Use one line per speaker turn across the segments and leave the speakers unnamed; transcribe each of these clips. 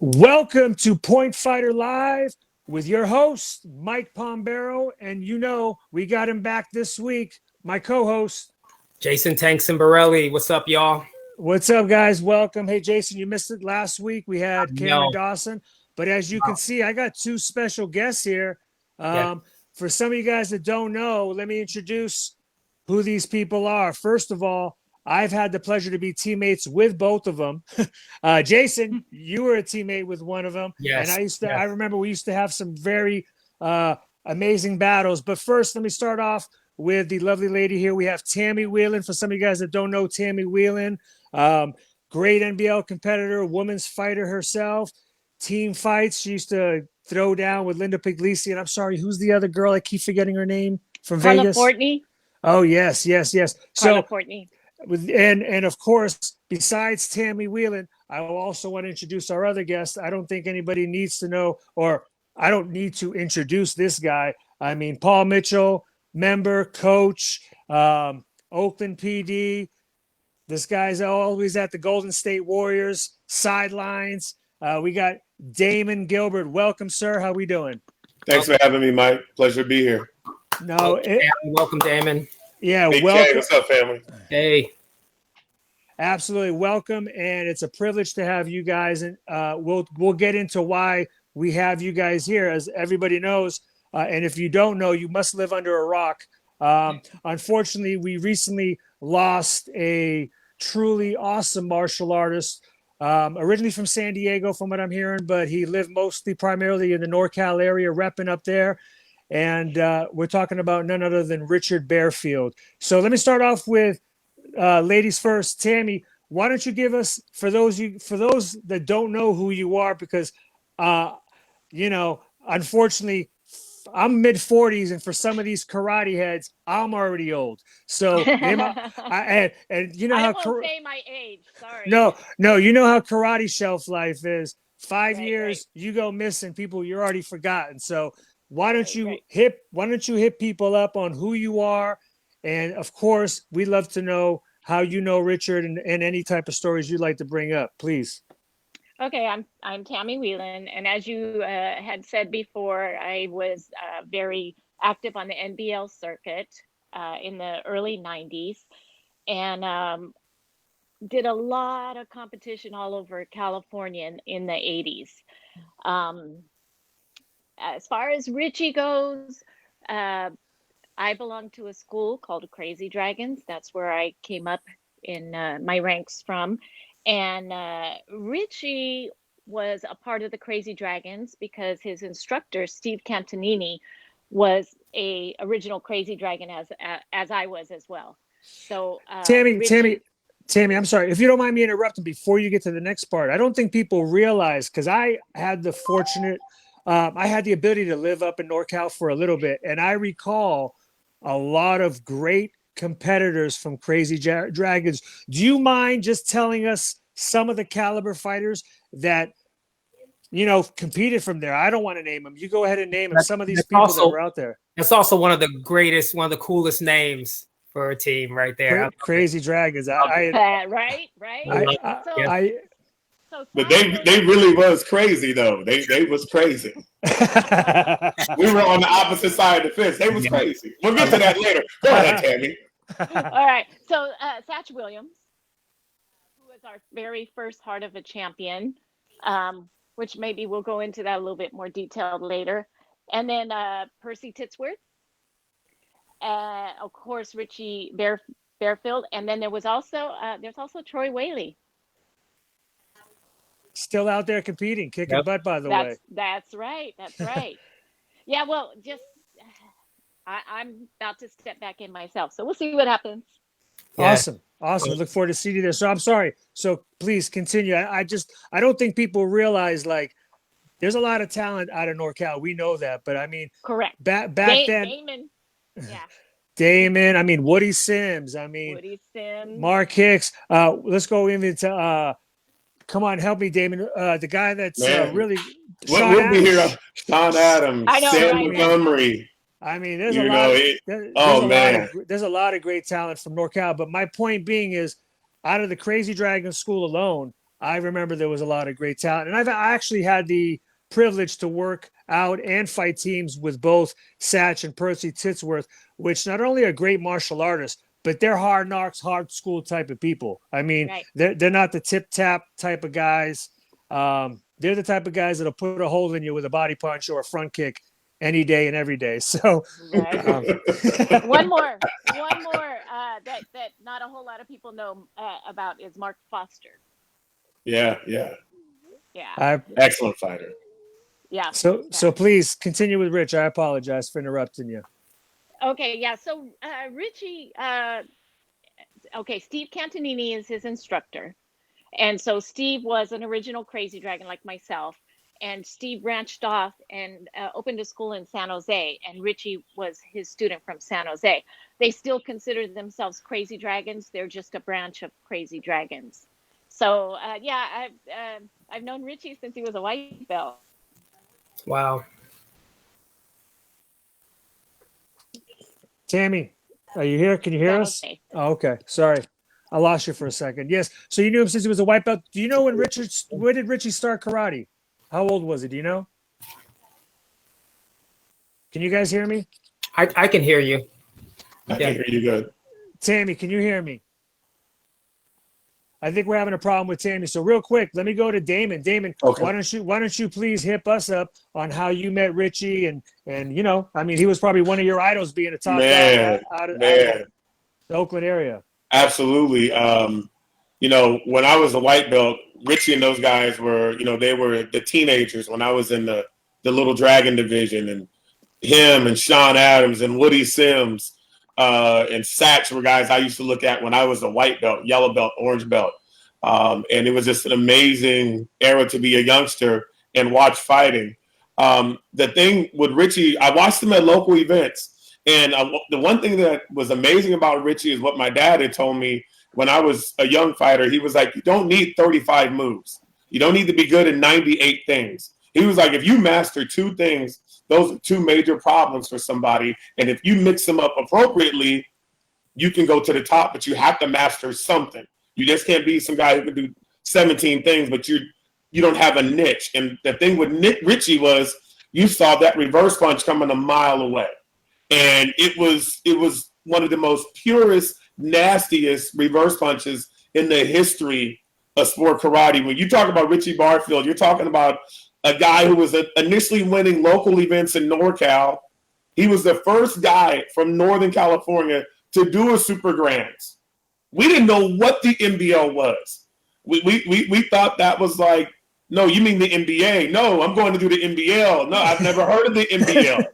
Welcome to Point Fighter Live with your host, Mike Pombero. And we got him back this week, my co-host,
Jason Tankson-Borelli. What's up, y'all?
What's up, guys? Welcome. Hey, Jason, you missed it last week. We had Cameron Dawson. But as you can see, I got two special guests here. For some of you guys that don't know, let me introduce who these people are. First of all, I've had the pleasure to be teammates with both of them. Jason, you were a teammate with one of them.
Yes.
And I remember we used to have some very amazing battles. But first, let me start off with the lovely lady here. We have Tammy Whelan. For some of you guys that don't know Tammy Whelan, great NBL competitor, women's fighter herself, team fights. She used to throw down with Linda Puglisi. And I'm sorry, who's the other girl? I keep forgetting her name from Vegas.
Carla Fortney.
Oh, yes.
Carla Fortney.
And of course, besides Tammy Whelan, I will also want to introduce our other guest. I don't think anybody needs to know, or I don't need to introduce this guy. I mean, Paul Mitchell, member, coach, Oakland PD. This guy's always at the Golden State Warriors sidelines. We got Damon Gilbert. Welcome, sir. How we doing?
Thanks for having me, Mike. Pleasure to be here.
Welcome, Damon.
Yeah,
Big
welcome.
K, what's up, family?
Hey.
Absolutely welcome, and it's a privilege to have you guys. And we'll get into why we have you guys here, as everybody knows. And if you don't know, you must live under a rock. Unfortunately, we recently lost a truly awesome martial artist, originally from San Diego, from what I'm hearing, but he lived primarily in the NorCal area, repping up there. And we're talking about none other than Richard Bearfield. So let me start off with ladies first. Tammy, why don't you give us, for those that don't know who you are, because unfortunately, I'm mid 40s, and for some of these karate heads, I'm already old. So
I
how
won't say my age. Sorry.
No, you know how karate shelf life is. 5 years, you go missing, people you're already forgotten. So why don't you hit people up on who you are? And of course, we'd love to know how you know Richard and any type of stories you'd like to bring up, please.
Okay, I'm Tammy Whelan, and as you had said before, I was very active on the NBL circuit in the early 90s, and did a lot of competition all over California in the 80s. As far as Richie goes, I belong to a school called Crazy Dragons. That's where I came up in my ranks from. And Richie was a part of the Crazy Dragons because his instructor, Steve Cantonini, was a original Crazy Dragon as I was as well. So
Tammy, I'm sorry if you don't mind me interrupting before you get to the next part. I don't think people realize, because I had the ability to live up in NorCal for a little bit, and I recall a lot of great competitors from Crazy Dragons. Do you mind just telling us some of the caliber fighters that competed from there? I don't want to name them. You go ahead and name them. Some of these people that were out there.
That's also one of the coolest names for a team right there.
Crazy Dragons.
Right.
But they really was crazy though. They was crazy. We were on the opposite side of the fence. They was crazy. We'll get to that later. Go ahead, Tammy.
All right. So Satch Williams, who was our very first Heart of a Champion, which maybe we'll go into that a little bit more detailed later. And then Percy Titsworth, of course Richie Bearfield, and then there's also Troy Whaley.
Still out there competing, kicking butt, by the way.
That's right. Yeah, well, I'm about to step back in myself, so we'll see what happens.
Yeah. Awesome. Look forward to seeing you there. So I'm sorry. So please continue. I don't think people realize, like, there's a lot of talent out of NorCal. We know that, but I mean,
correct.
Back then,
Damon. Yeah.
Damon. I mean, Woody Sims. Mark Hicks. Let's go into. Come on, help me, Damon. The guy that's really.
We'll be here. Sean Adams, Sam Montgomery.
I mean, there's a lot of great talent from NorCal. But my point being is, out of the Crazy Dragon school alone, I remember there was a lot of great talent. And I actually had the privilege to work out and fight teams with both Satch and Percy Titsworth, which not only are great martial artists, but they're hard knocks, hard school type of people. I mean,
Right.
they're not the tip tap type of guys. They're the type of guys that'll put a hole in you with a body punch or a front kick any day and every day. So
Right. one more that not a whole lot of people know about is Mark Foster.
Yeah.
Yeah.
Excellent fighter.
Yeah.
So please continue with Rich. I apologize for interrupting you.
Okay. Yeah. So Richie, okay, Steve Cantonini is his instructor. And so Steve was an original Crazy Dragon like myself. And Steve branched off and opened a school in San Jose. And Richie was his student from San Jose. They still consider themselves Crazy Dragons. They're just a branch of Crazy Dragons. So yeah, I've known Richie since he was a white belt.
Wow.
Tammy, are you here? Can you hear us?
Okay.
Oh, okay. Sorry. I lost you for a second. Yes. So you knew him since he was a white belt. Do you know where did Richie start karate? How old was he? Do you know? Can you guys hear me?
I can hear you.
I can hear you good.
Tammy, can you hear me? I think we're having a problem with Tammy. So real quick, let me go to Damon. Damon,
Okay.
why don't you please hip us up on how you met Richie and you know, I mean, he was probably one of your idols being a top guy out of the Oakland area.
Absolutely. You know, when I was a white belt, Richie and those guys were, you know, they were the teenagers when I was in the Little Dragon division, and him and Sean Adams and Woody Sims and Satch were guys I used to look at when I was a white belt, yellow belt, orange belt. And it was just an amazing era to be a youngster and watch fighting. The thing with Richie, I watched him at local events. And the one thing that was amazing about Richie is what my dad had told me when I was a young fighter. He was like, you don't need 35 moves. You don't need to be good at 98 things. He was like, if you master 2 things, those are 2 major problems for somebody. And if you mix them up appropriately, you can go to the top, but you have to master something. You just can't be some guy who can do 17 things, but you don't have a niche. And the thing with Richie was you saw that reverse punch coming a mile away. And it was one of the most purest, nastiest reverse punches in the history of sport karate. When you talk about Richie Barfield, you're talking about a guy who was initially winning local events in NorCal. He was the first guy from Northern California to do a Super Grands. We didn't know what the NBL was. We thought that was like, no, you mean the NBA? No, I'm going to do the NBL. No, I've never heard of the NBL.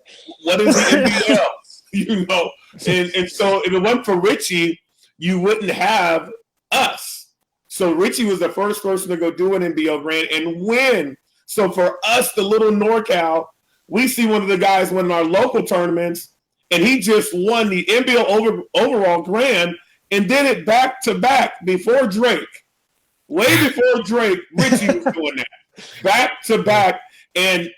What is the NBL? You know, and so if it wasn't for Richie, you wouldn't have us. So Richie was the first person to go do an NBL Grand and win. So for us, the little NorCal, we see one of the guys winning our local tournaments, and he just won the NBL overall Grand and did it back to back before Drake. Way before Drake, Richie was doing that. Back to back. And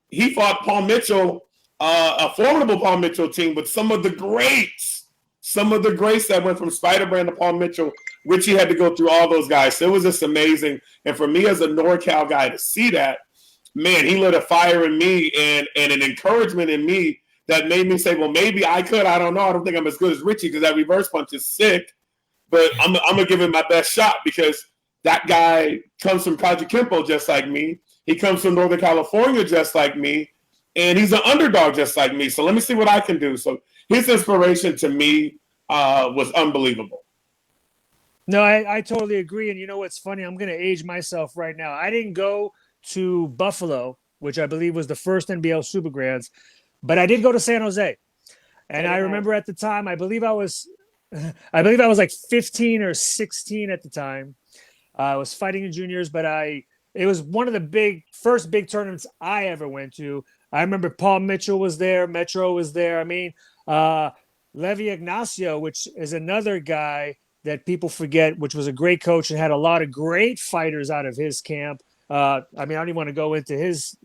he fought Paul Mitchell, a formidable Paul Mitchell team, but some of the greats that went from Spider-Brand to Paul Mitchell, Richie had to go through all those guys. So it was just amazing. And for me as a NorCal guy to see that, man, he lit a fire in me and an encouragement in me that made me say, well, maybe I could. I don't know. I don't think I'm as good as Richie because that reverse punch is sick. But I'm going to give him my best shot because that guy comes from Kajukenpo just like me. He comes from Northern California just like me. And he's an underdog just like me. So let me see what I can do. So his inspiration to me was unbelievable.
No, I totally agree. And you know what's funny? I'm going to age myself right now. I didn't go to Buffalo, which I believe was the first NBL Super Grands, but I did go to San Jose. And I remember at the time, I believe I was like 15 or 16 at the time. I was fighting in juniors, but it was one of the first big tournaments I ever went to. I remember Paul Mitchell was there. Metro was there. I mean, Levi Ignacio, which is another guy that people forget, which was a great coach and had a lot of great fighters out of his camp. I mean, I don't even want to go into his,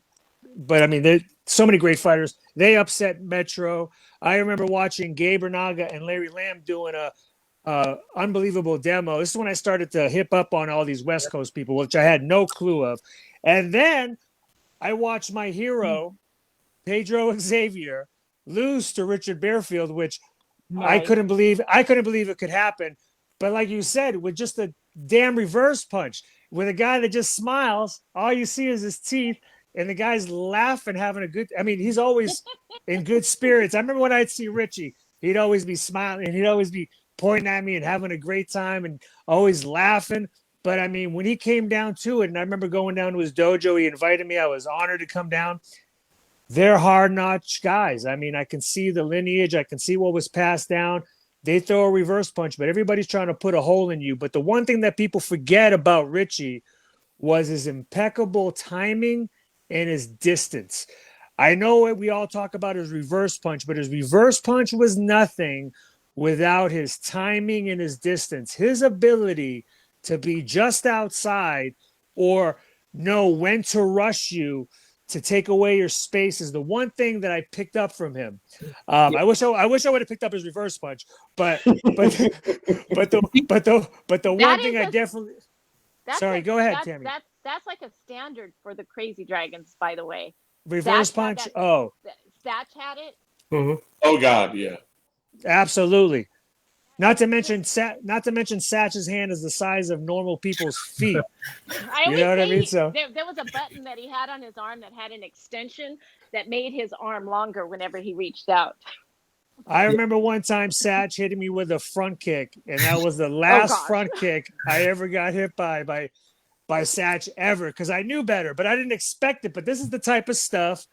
but I mean, there's so many great fighters. They upset Metro. I remember watching Gabe Bernaga and Larry Lamb doing a unbelievable demo. This is when I started to hip up on all these West Coast people, which I had no clue of. And then I watched my hero, Pedro Xavier, lose to Richard Bearfield, which I
Right.
couldn't believe. I couldn't believe it could happen. But like you said, with just a damn reverse punch, with a guy that just smiles, all you see is his teeth, and the guy's laughing, having a good. I mean, he's always in good spirits. I remember when I'd see Richie, he'd always be smiling, and he'd always be pointing at me and having a great time, and always laughing. But I mean, when he came down to it, and I remember going down to his dojo, he invited me. I was honored to come down. They're hard-notch guys. I mean, I can see the lineage. I can see what was passed down. They throw a reverse punch, but everybody's trying to put a hole in you. But the one thing that people forget about Richie was his impeccable timing and his distance. I know we all talk about his reverse punch, but his reverse punch was nothing without his timing and his distance. His ability to be just outside or know when to rush you to take away your space is the one thing that I picked up from him. I wish I would have picked up his reverse punch, but the one thing I definitely. Sorry, go ahead, Tammy.
That's like a standard for the Crazy Dragons, by the way.
Reverse punch. Oh,
Satch had it.
Mhm.
Oh God, yeah.
absolutely. Not to mention Satch's hand is the size of normal people's feet.
I
You know what I
always
mean?
say
So
there was a button that he had on his arm that had an extension that made his arm longer whenever he reached out.
I remember one time Satch hitting me with a front kick, and that was the last
gosh.
front kick I ever got hit by Satch ever, because I knew better, but I didn't expect it. But this is the type of stuff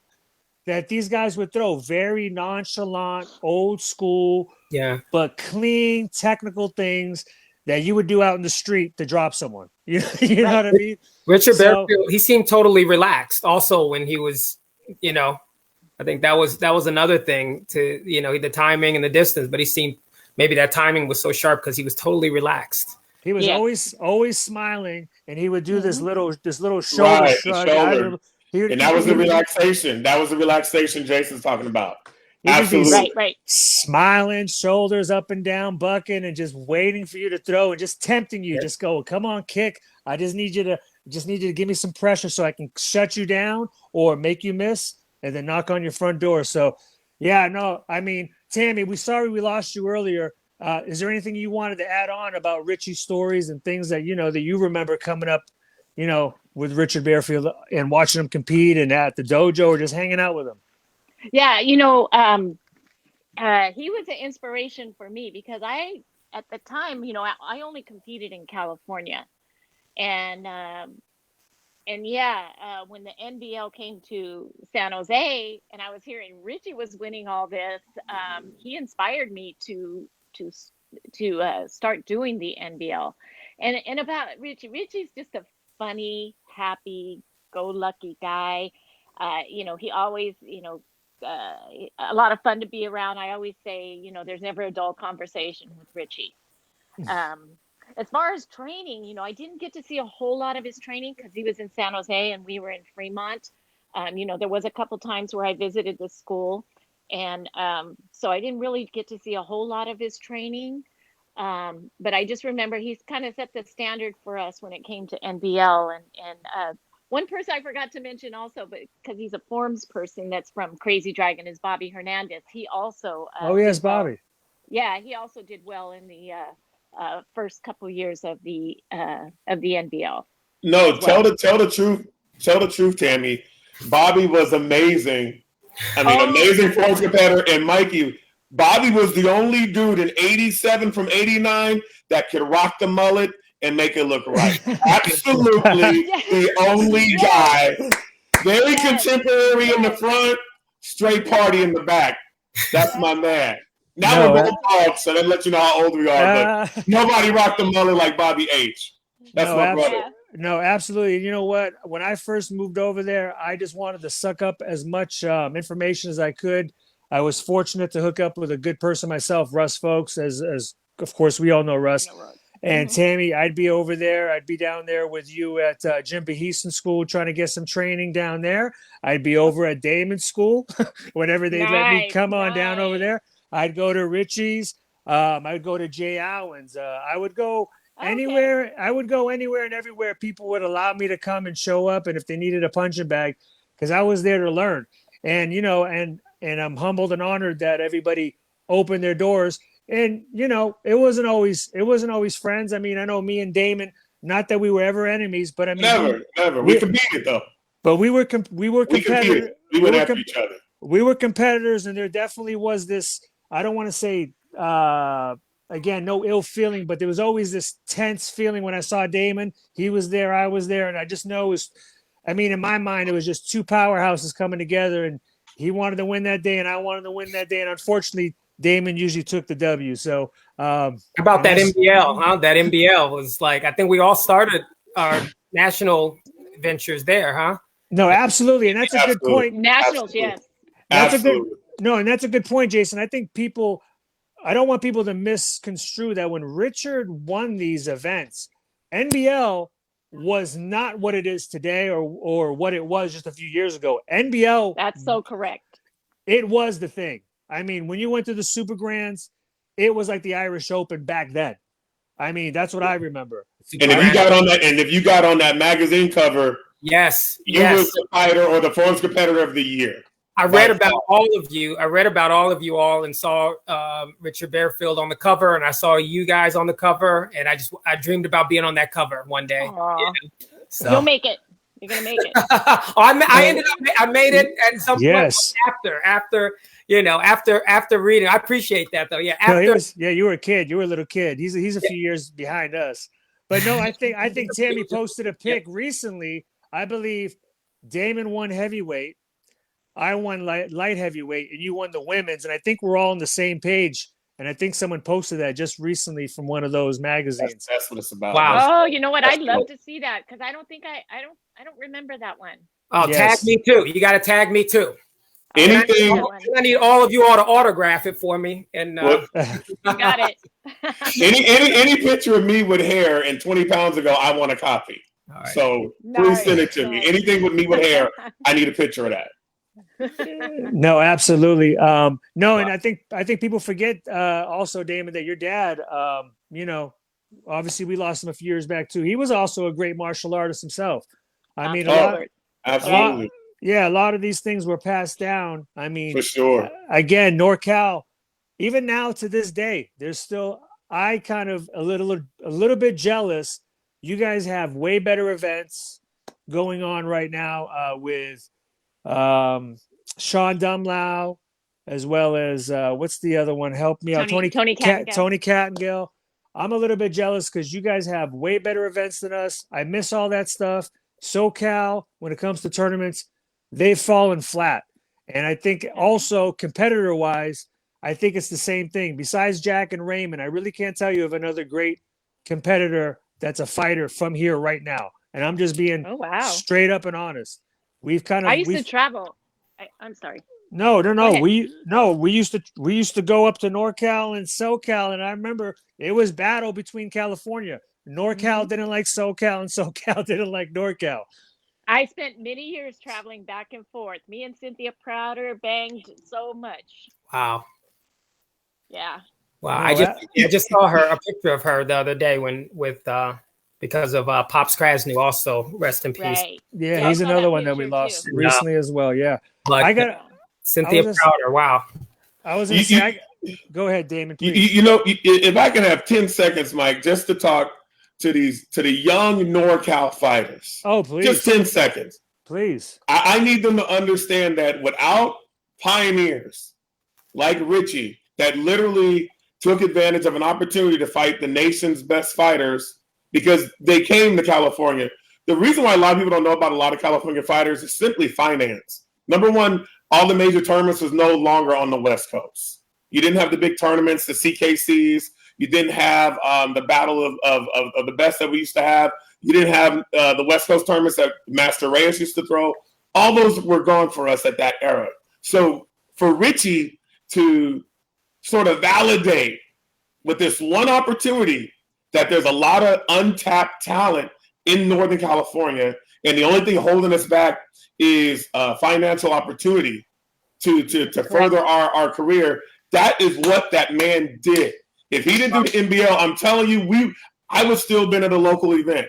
that these guys would throw. Very nonchalant, old school,
Yeah.
but clean, technical things that you would do out in the street to drop someone. You know what I mean?
Richard
So-
Bearfield, he seemed totally relaxed also when he was, I think that was another thing to, the timing and the distance, but he seemed, maybe that timing was so sharp because he was totally relaxed.
He was
Yeah.
always smiling, and he would do this little shoulder
Right, the
shrug.
shoulder. And that was the relaxation. That was the relaxation Jason's talking about.
He would be
Absolutely.
Right.
smiling, shoulders up and down, bucking, and just waiting for you to throw and just tempting you.
Yeah.
Just go, come on, kick. I just need you to give me some pressure so I can shut you down or make you miss, and then knock on your front door. So, yeah, no, I mean, Tammy, sorry we lost you earlier. Is there anything you wanted to add on about Richie's stories and things that that you remember coming up, with Richard Bearfield and watching him compete and at the dojo or just hanging out with him?
Yeah, he was an inspiration for me because at the time, I only competed in California, and when the NBL came to San Jose, and I was hearing Richie was winning all this, he inspired me to start doing the NBL, and about Richie's just a funny, happy, go lucky guy. He always, a lot of fun to be around. I always say, there's never a dull conversation with Richie. As far as training, I didn't get to see a whole lot of his training because he was in San Jose and we were in Fremont. There was a couple times where I visited the school, and so I didn't really get to see a whole lot of his training. But I just remember he's kind of set the standard for us when it came to NBL. And one person I forgot to mention also, but because he's a forms person that's from Crazy Dragon, is Bobby Hernandez. He also
Yes,
did well.
Bobby.
Yeah, he also did well in the first couple years of the NBL.
No, tell the truth. Tell the truth, Tammy. Bobby was amazing. I mean, amazing forms competitor. And Mikey, Bobby was the only dude in 87 from 89 that could rock the mullet and make it look right. Absolutely the only guy. Very contemporary in the front, straight party in the back. That's my man. Now we're both dogs, so that lets you know how old we are. But nobody rocked the mullet like Bobby H. That's my brother.
No, absolutely. You know what? When I first moved over there, I just wanted to suck up as much information as I could. I was fortunate to hook up with a good person myself, Russ Folks, as of course we all know Russ. And Tammy, I'd be over there. I'd be down there with you at Jim Beheson School trying to get some training down there. I'd be over at Damon School whenever they'd let me come on down over there. I'd go to Richie's. I would go to Jay Allen's. I would go anywhere. I would go anywhere and everywhere people would allow me to come and show up, and if they needed a punching bag, because I was there to learn. And and I'm humbled and honored that everybody opened their doors. And it wasn't always friends. I mean, I know me and Damon. Not that we were ever enemies, but I mean,
never. We competed though.
But we were competitors.
We went after each other.
We were competitors, and there definitely was this. I don't want to say again, no ill feeling, but there was always this tense feeling when I saw Damon. He was there, I was there, and I just know it was. I mean, in my mind, it was just two powerhouses coming together, and he wanted to win that day, and I wanted to win that day, and unfortunately, Damon usually took the W. So,
about that NBL, huh? That NBL was like, I think we all started our national ventures there, huh?
No, absolutely, and that's a good point.
Nationals, yes.
That's a good and that's a good point, Jason. I think I don't want people to misconstrue that when Richard won these events, NBL was not what it is today or what it was just a few years ago. NBL.
That's so correct.
It was the thing. I mean, when you went to the Super Grands, it was like the Irish Open back then. I mean, that's what I remember.
And if you got on that magazine cover,
yes,
you were the fighter or the fourth competitor of the year.
I read about all of you. I read about all of you all and saw Richard Bearfield on the cover, and I saw you guys on the cover, and I dreamed about being on that cover one day. So.
You'll make it. You're gonna make it.
I made it at some point after reading. I appreciate that though. Yeah.
You were a kid. You were a little kid. He's a few years behind us. But no, I think Tammy posted a pic recently. I believe Damon won heavyweight. I won light heavyweight, and you won the women's. And I think we're all on the same page. And I think someone posted that just recently from one of those magazines.
That's what it's about.
Wow.
Oh, you know what? I'd love to see that because I don't think I don't remember that one.
Oh, yes. Tag me too. You got to tag me too.
Anything?
I need all of you all to autograph it for me. And
you got it.
any picture of me with hair and 20 pounds ago, I want a copy. Right. So please send it to me. Anything with me with hair, I need a picture of that.
No, absolutely. No, and I think people forget also, Damon, that your dad, obviously we lost him a few years back too. He was also a great martial artist himself. I mean,
absolutely.
A lot of these things were passed down. I mean,
for sure.
Again, NorCal, even now to this day, there's still. I kind of a little bit jealous. You guys have way better events going on right now with Sean Dumlau, as well as what's the other one? Help me out, Tony Cattengale. I'm a little bit jealous because you guys have way better events than us. I miss all that stuff. SoCal, when it comes to tournaments, they've fallen flat. And I think also competitor-wise, I think it's the same thing. Besides Jack and Raymond, I really can't tell you of another great competitor that's a fighter from here right now. And I'm just being straight up and honest. I used to travel.
I'm sorry.
No. We used to go up to NorCal and SoCal, and I remember it was battle between California. NorCal didn't like SoCal, and SoCal didn't like NorCal.
I spent many years traveling back and forth. Me and Cynthia Prouder banged so much.
Wow.
Yeah.
Wow. I just saw a picture of her the other day because of Pops Krasny, also rest in peace.
Right.
Yeah, he's another one that we lost recently as well. Yeah.
But I got Cynthia Prouder. Wow.
I was going to say, go ahead, Damon. Please.
If I can have 10 seconds, Mike, just to talk to the young NorCal fighters.
Oh, please.
Just 10 seconds.
Please.
I need them to understand that without pioneers like Richie that literally took advantage of an opportunity to fight the nation's best fighters because they came to California. The reason why a lot of people don't know about a lot of California fighters is simply finance. Number one, all the major tournaments was no longer on the West Coast. You didn't have the big tournaments, the CKCs. You didn't have the battle of the best that we used to have. You didn't have the West Coast tournaments that Master Reyes used to throw. All those were gone for us at that era. So for Richie to sort of validate with this one opportunity that there's a lot of untapped talent in Northern California, and the only thing holding us back is financial opportunity to further our career. That is what that man did. If he didn't do the NBL, I'm telling you, I would still been at a local event.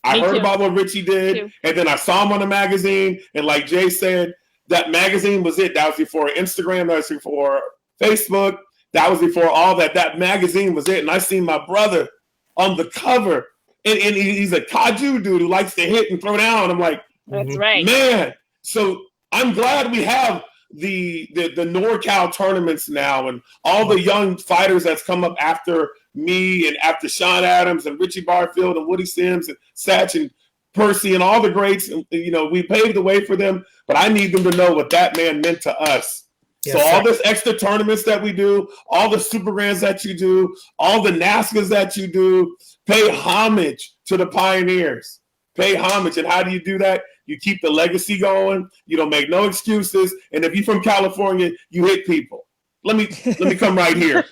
I heard about what Richie did, and then I saw him on the magazine. And like Jay said, that magazine was it. That was before Instagram. That was before Facebook. That was before all that. That magazine was it. And I seen my brother on the cover, and he's a Kaju dude who likes to hit and throw down. I'm like,
that's right,
man. So I'm glad we have the NorCal tournaments now, and all the young fighters that's come up after me and after Sean Adams and Richie Barfield and Woody Sims and Satch and Percy and all the greats. You know, we paved the way for them, but I need them to know what that man meant to us. Yes, so all this extra tournaments that we do, all the Super Grands that you do, all the NASCAs that you do, pay homage to the pioneers. Pay homage. And how do you do that? You keep the legacy going. You don't make no excuses. And if you're from California, you hit people. Let me come right here.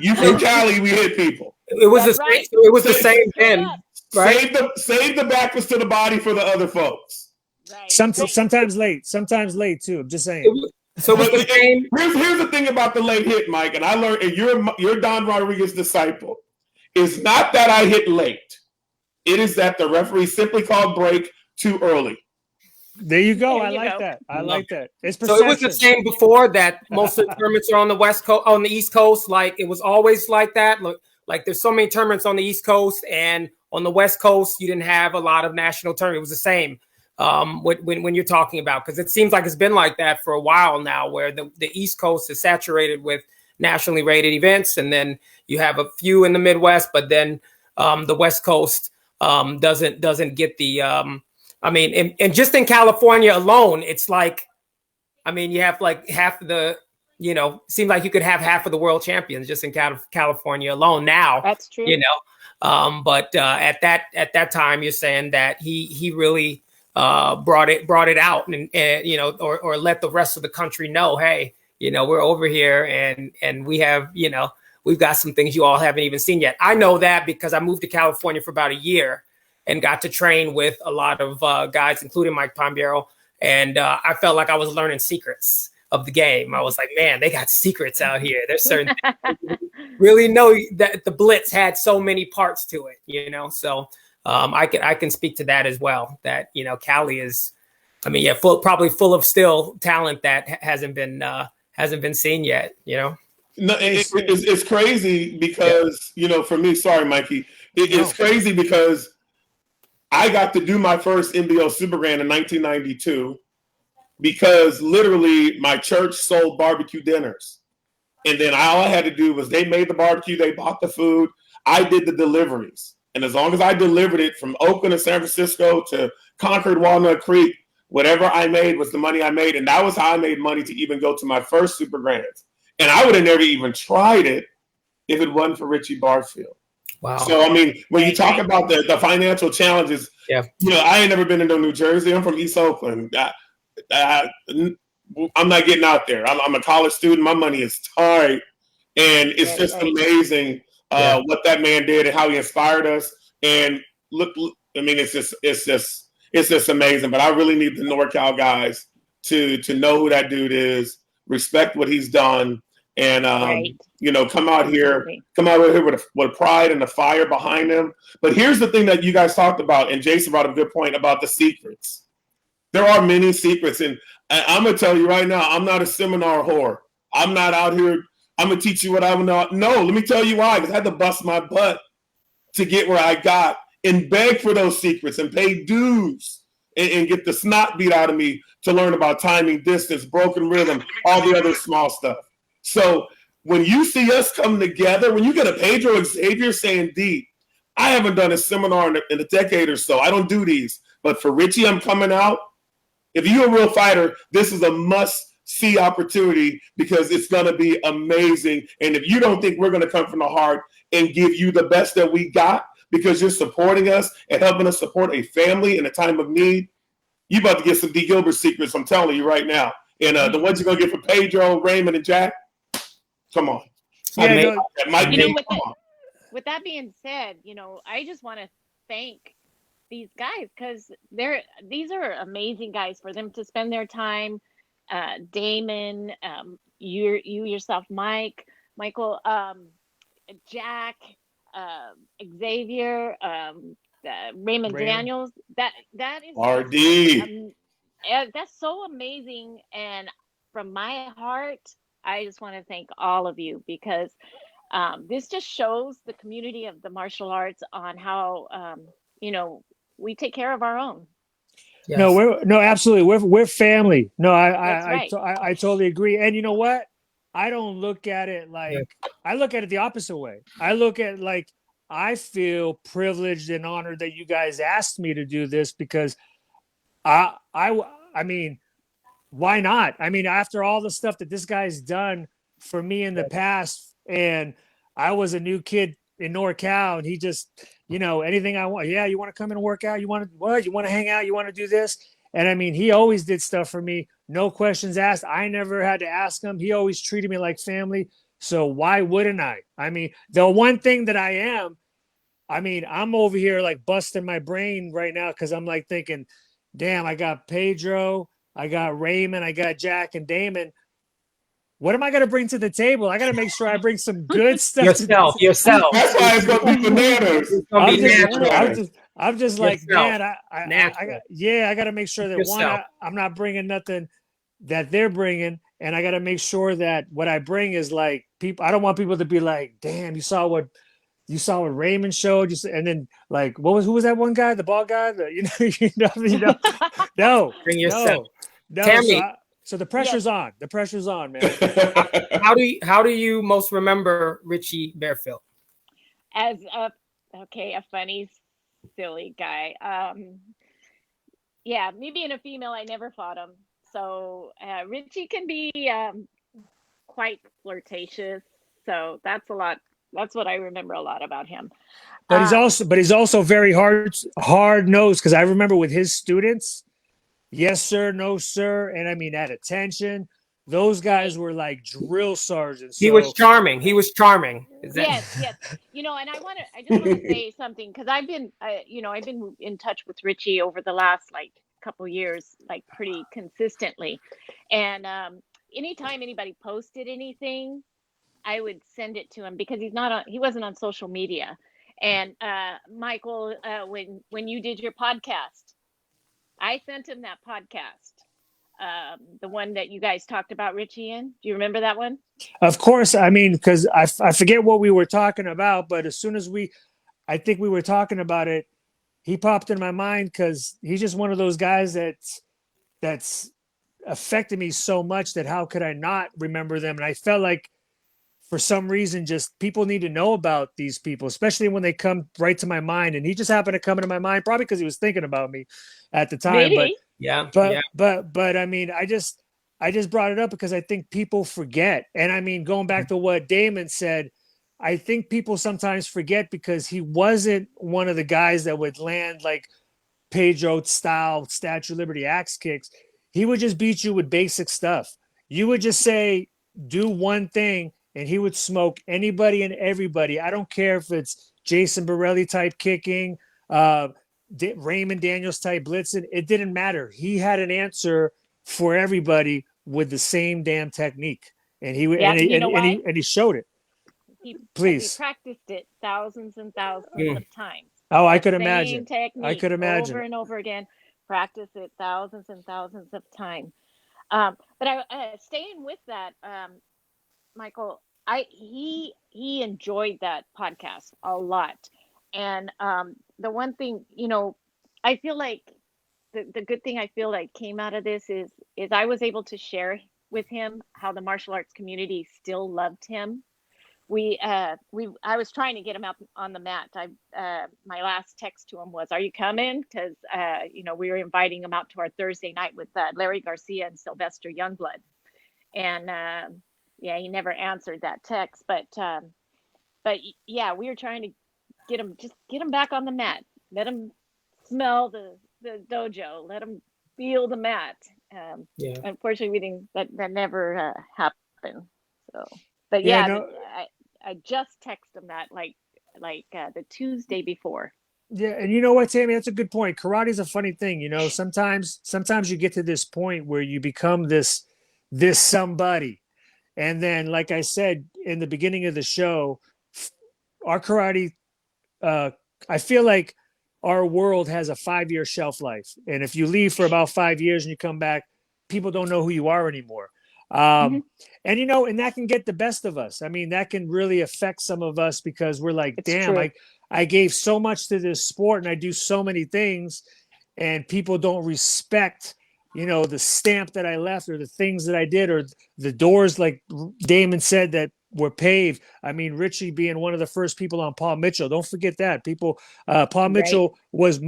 You from Cali, we hit people.
It was the same then, right?
Save the backwards to the body for the other folks.
Right.
Sometimes late too. I'm just saying.
So here's the thing about the late hit, Mike, and I learned, and you're Don Rodriguez' disciple. It's not that I hit late. It is that the referee simply called break too early.
There you go. I like that. It's perception.
So it was the same before that. Most of the tournaments are on the West Coast, on the East Coast. Like it was always like that. Look, like there's so many tournaments on the East Coast, and on the West Coast, you didn't have a lot of national tournaments. It was the same. When you're talking about, because it seems like it's been like that for a while now, where the East Coast is saturated with nationally rated events, and then you have a few in the Midwest, but then the West Coast doesn't get the I mean, and just in California alone, it's like, I mean, you have like half of the, you know, seems like you could have half of the world champions just in California alone now.
That's true.
You know, but at that time, you're saying that he really brought it out, and you know, or let the rest of the country know, hey, you know, we're over here, and we have, you know, we've got some things you all haven't even seen yet. I know that because I moved to California for about a year and got to train with a lot of guys, including Mike Pombiero. And I felt like I was learning secrets of the game. I was like, man, they got secrets out here. There's certain things really know that the Blitz had so many parts to it, you know? So I can speak to that as well, that, you know, Cali is, I mean, yeah, probably full of still talent that hasn't been seen yet, you know?
No, it's crazy because, you know, for me, sorry, Mikey, it's crazy because I got to do my first NBL Super Grand in 1992 because literally my church sold barbecue dinners. And then all I had to do was they made the barbecue, they bought the food, I did the deliveries. And as long as I delivered it from Oakland to San Francisco to Concord, Walnut Creek, whatever I made was the money I made. And that was how I made money to even go to my first Super Grands. And I would have never even tried it if it wasn't for Richie Barfield.
Wow.
So, I mean, when you talk about the financial challenges, you know, I ain't never been into New Jersey. I'm from East Oakland. I'm not getting out there. I'm a college student. My money is tight. And it's just amazing what that man did and how he inspired us. And look, I mean, it's just amazing. But I really need the NorCal guys to know who that dude is, respect what he's done, and you know, come out here with pride and the fire behind him. But here's the thing that you guys talked about, and Jason brought up a good point about the secrets. There are many secrets, and I'm gonna tell you right now, I'm not a seminar whore. I'm not out here. I'm gonna teach you what I know. No, let me tell you why. Because I had to bust my butt to get where I got, and beg for those secrets, and pay dues, and get the snot beat out of me to learn about timing, distance, broken rhythm, all the other small stuff. So when you see us come together, when you get a Pedro Xavier saying, D, I haven't done a seminar in a decade or so. I don't do these. But for Richie, I'm coming out. If you're a real fighter, this is a must-see opportunity because it's going to be amazing. And if you don't think we're going to come from the heart and give you the best that we got because you're supporting us and helping us support a family in a time of need, you about to get some D. Gilbert secrets, I'm telling you right now. And the ones you're going to get for Pedro, Raymond, and Jack, come on.
With that being said, you know, I just want to thank these guys because these are amazing guys for them to spend their time. Damon, you yourself, Michael, Jack, Xavier, Raymond
Raymond.
Daniels. That is
RD.
that's so amazing. And from my heart, I just want to thank all of you because this just shows the community of the martial arts on how we take care of our own.
Yes.
No, absolutely. We're family. No,
That's right.
I totally agree. And you know what? I don't look at it like I look at it the opposite way. I look at like I feel privileged and honored that you guys asked me to do this because I mean, why not? I mean, after all the stuff that this guy's done for me in the past, and I was a new kid in NorCal, and he just, anything I want. Yeah, you want to come in and work out? You want to what? You want to hang out? You want to do this? And I mean, he always did stuff for me, no questions asked. I never had to ask him. He always treated me like family. So why wouldn't I? I mean, the one thing that I'm over here like busting my brain right now because I'm like thinking, damn, I got Pedro, I got Raymond, I got Jack and Damon. What am I gonna bring to the table? I gotta make sure I bring some good stuff.
Yourself.
That's why it's gonna be bananas.
I'm just like, man, I gotta make sure that I'm not bringing nothing that they're bringing, and I gotta make sure that what I bring is like people. I don't want people to be like, damn, you saw what Raymond showed, and then like, who was that one guy, the bald guy? No,
bring yourself.
No.
Tammy.
So the pressure's on. The pressure's on, man.
How do you most remember Richie Bearfield?
As a funny, silly guy. Me being a female, I never fought him. So Richie can be quite flirtatious. So that's a lot. That's what I remember a lot about him.
But he's also very hard nosed because I remember with his students, yes sir, no sir, and I mean at attention. Those guys were like drill sergeants.
He was charming.
Yes. And I just want to say something because I've been in touch with Richie over the last like couple years, like pretty consistently, and anytime anybody posted anything, I would send it to him because he wasn't on social media. And Michael, when you did your podcast, I sent him that podcast. The one that you guys talked about Richie in. Do you remember that one?
Of course. I mean, because I forget what we were talking about, but as soon as I think we were talking about it, he popped in my mind because he's just one of those guys that's affected me so much that how could I not remember them? And I felt like for some reason, just people need to know about these people, especially when they come right to my mind. And he just happened to come into my mind, probably because he was thinking about me at the time.
Maybe.
But I mean, I just brought it up because I think people forget. And I mean, going back to what Damon said, I think people sometimes forget because he wasn't one of the guys that would land like Pedro style Statue of Liberty axe kicks. He would just beat you with basic stuff. You would just say, do one thing, and he would smoke anybody and everybody. I don't care if it's Jason Borelli type kicking, Raymond Daniels type blitzing. It didn't matter. He had an answer for everybody with the same damn technique, and he showed it.
He practiced it thousands and thousands of times.
Oh, I could imagine.
I could imagine over and over again. Practice it thousands and thousands of times. But staying with that, Michael, he enjoyed that podcast a lot, and the one thing I feel like the good thing I feel like came out of this is I was able to share with him how the martial arts community still loved him. I was trying to get him out on the mat. My last text to him was, "Are you coming?" Because we were inviting him out to our Thursday night with Larry Garcia and Sylvester Youngblood, and he never answered that text. But we were trying to get him back on the mat. Let him smell the dojo. Let him feel the mat. Unfortunately, that never happened. So, but I just texted him that like the Tuesday before.
Yeah, and you know what, Tammy, that's a good point. Karate is a funny thing, Sometimes you get to this point where you become this somebody, and then, like I said in the beginning of the show, our karate, I feel like our world has a 5-year shelf life. And if you leave for about 5 years and you come back, people don't know who you are anymore. And, you know, and that can get the best of us. I mean, that can really affect some of us because we're like,
It's
damn,
true.
I gave so much to this sport and I do so many things and people don't respect, you know, the stamp that I left or the things that I did or the doors, like Damon said, that were paved. I mean, Richie being one of the first people on Paul Mitchell. Don't forget that. Paul
Right.
Mitchell was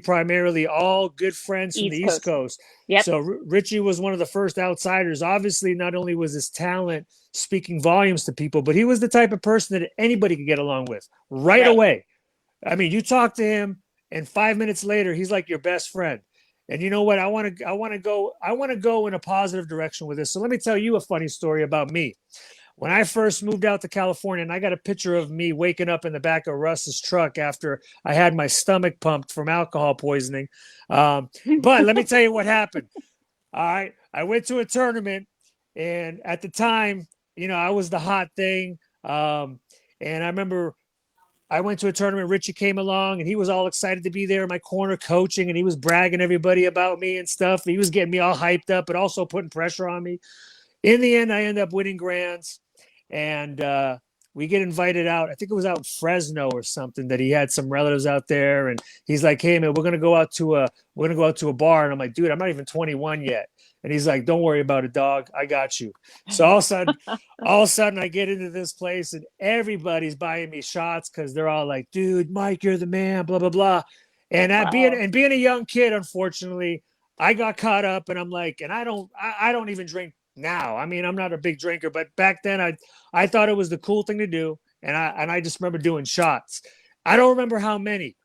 primarily all good friends from the East
East Coast.
Coast.
Yep.
So Richie was one of the first outsiders. Obviously, not only was his talent speaking volumes to people, but he was the type of person that anybody could get along with right
Right.
away. I mean, you talk to him and 5 minutes later, he's like your best friend. And you know what? I want to go in a positive direction with this. So let me tell you a funny story about me. When I first moved out to California, and I got a picture of me waking up in the back of Russ's truck after I had my stomach pumped from alcohol poisoning. But let me tell you what happened. All right. I went to a tournament, and at the time, you know, I was the hot thing. And I remember I went to a tournament. Richie came along, and he was all excited to be there in my corner coaching, and he was bragging everybody about me and stuff. He was getting me all hyped up, but also putting pressure on me. In the end, I end up winning grands, and we get invited out. I think it was out in Fresno or something that he had some relatives out there, and he's like, "Hey man, we're gonna go out to a bar." And I'm like, "Dude, I'm not even 21 yet." And he's like, "Don't worry about it, dog. I got you." So all of a sudden, I get into this place, and everybody's buying me shots because they're all like, "Dude, Mike, you're the man." Blah blah blah. And
Wow.
being a young kid, unfortunately, I got caught up, and I'm like, and I don't even drink now. I mean, I'm not a big drinker, but back then I thought it was the cool thing to do, and I just remember doing shots. I don't remember how many,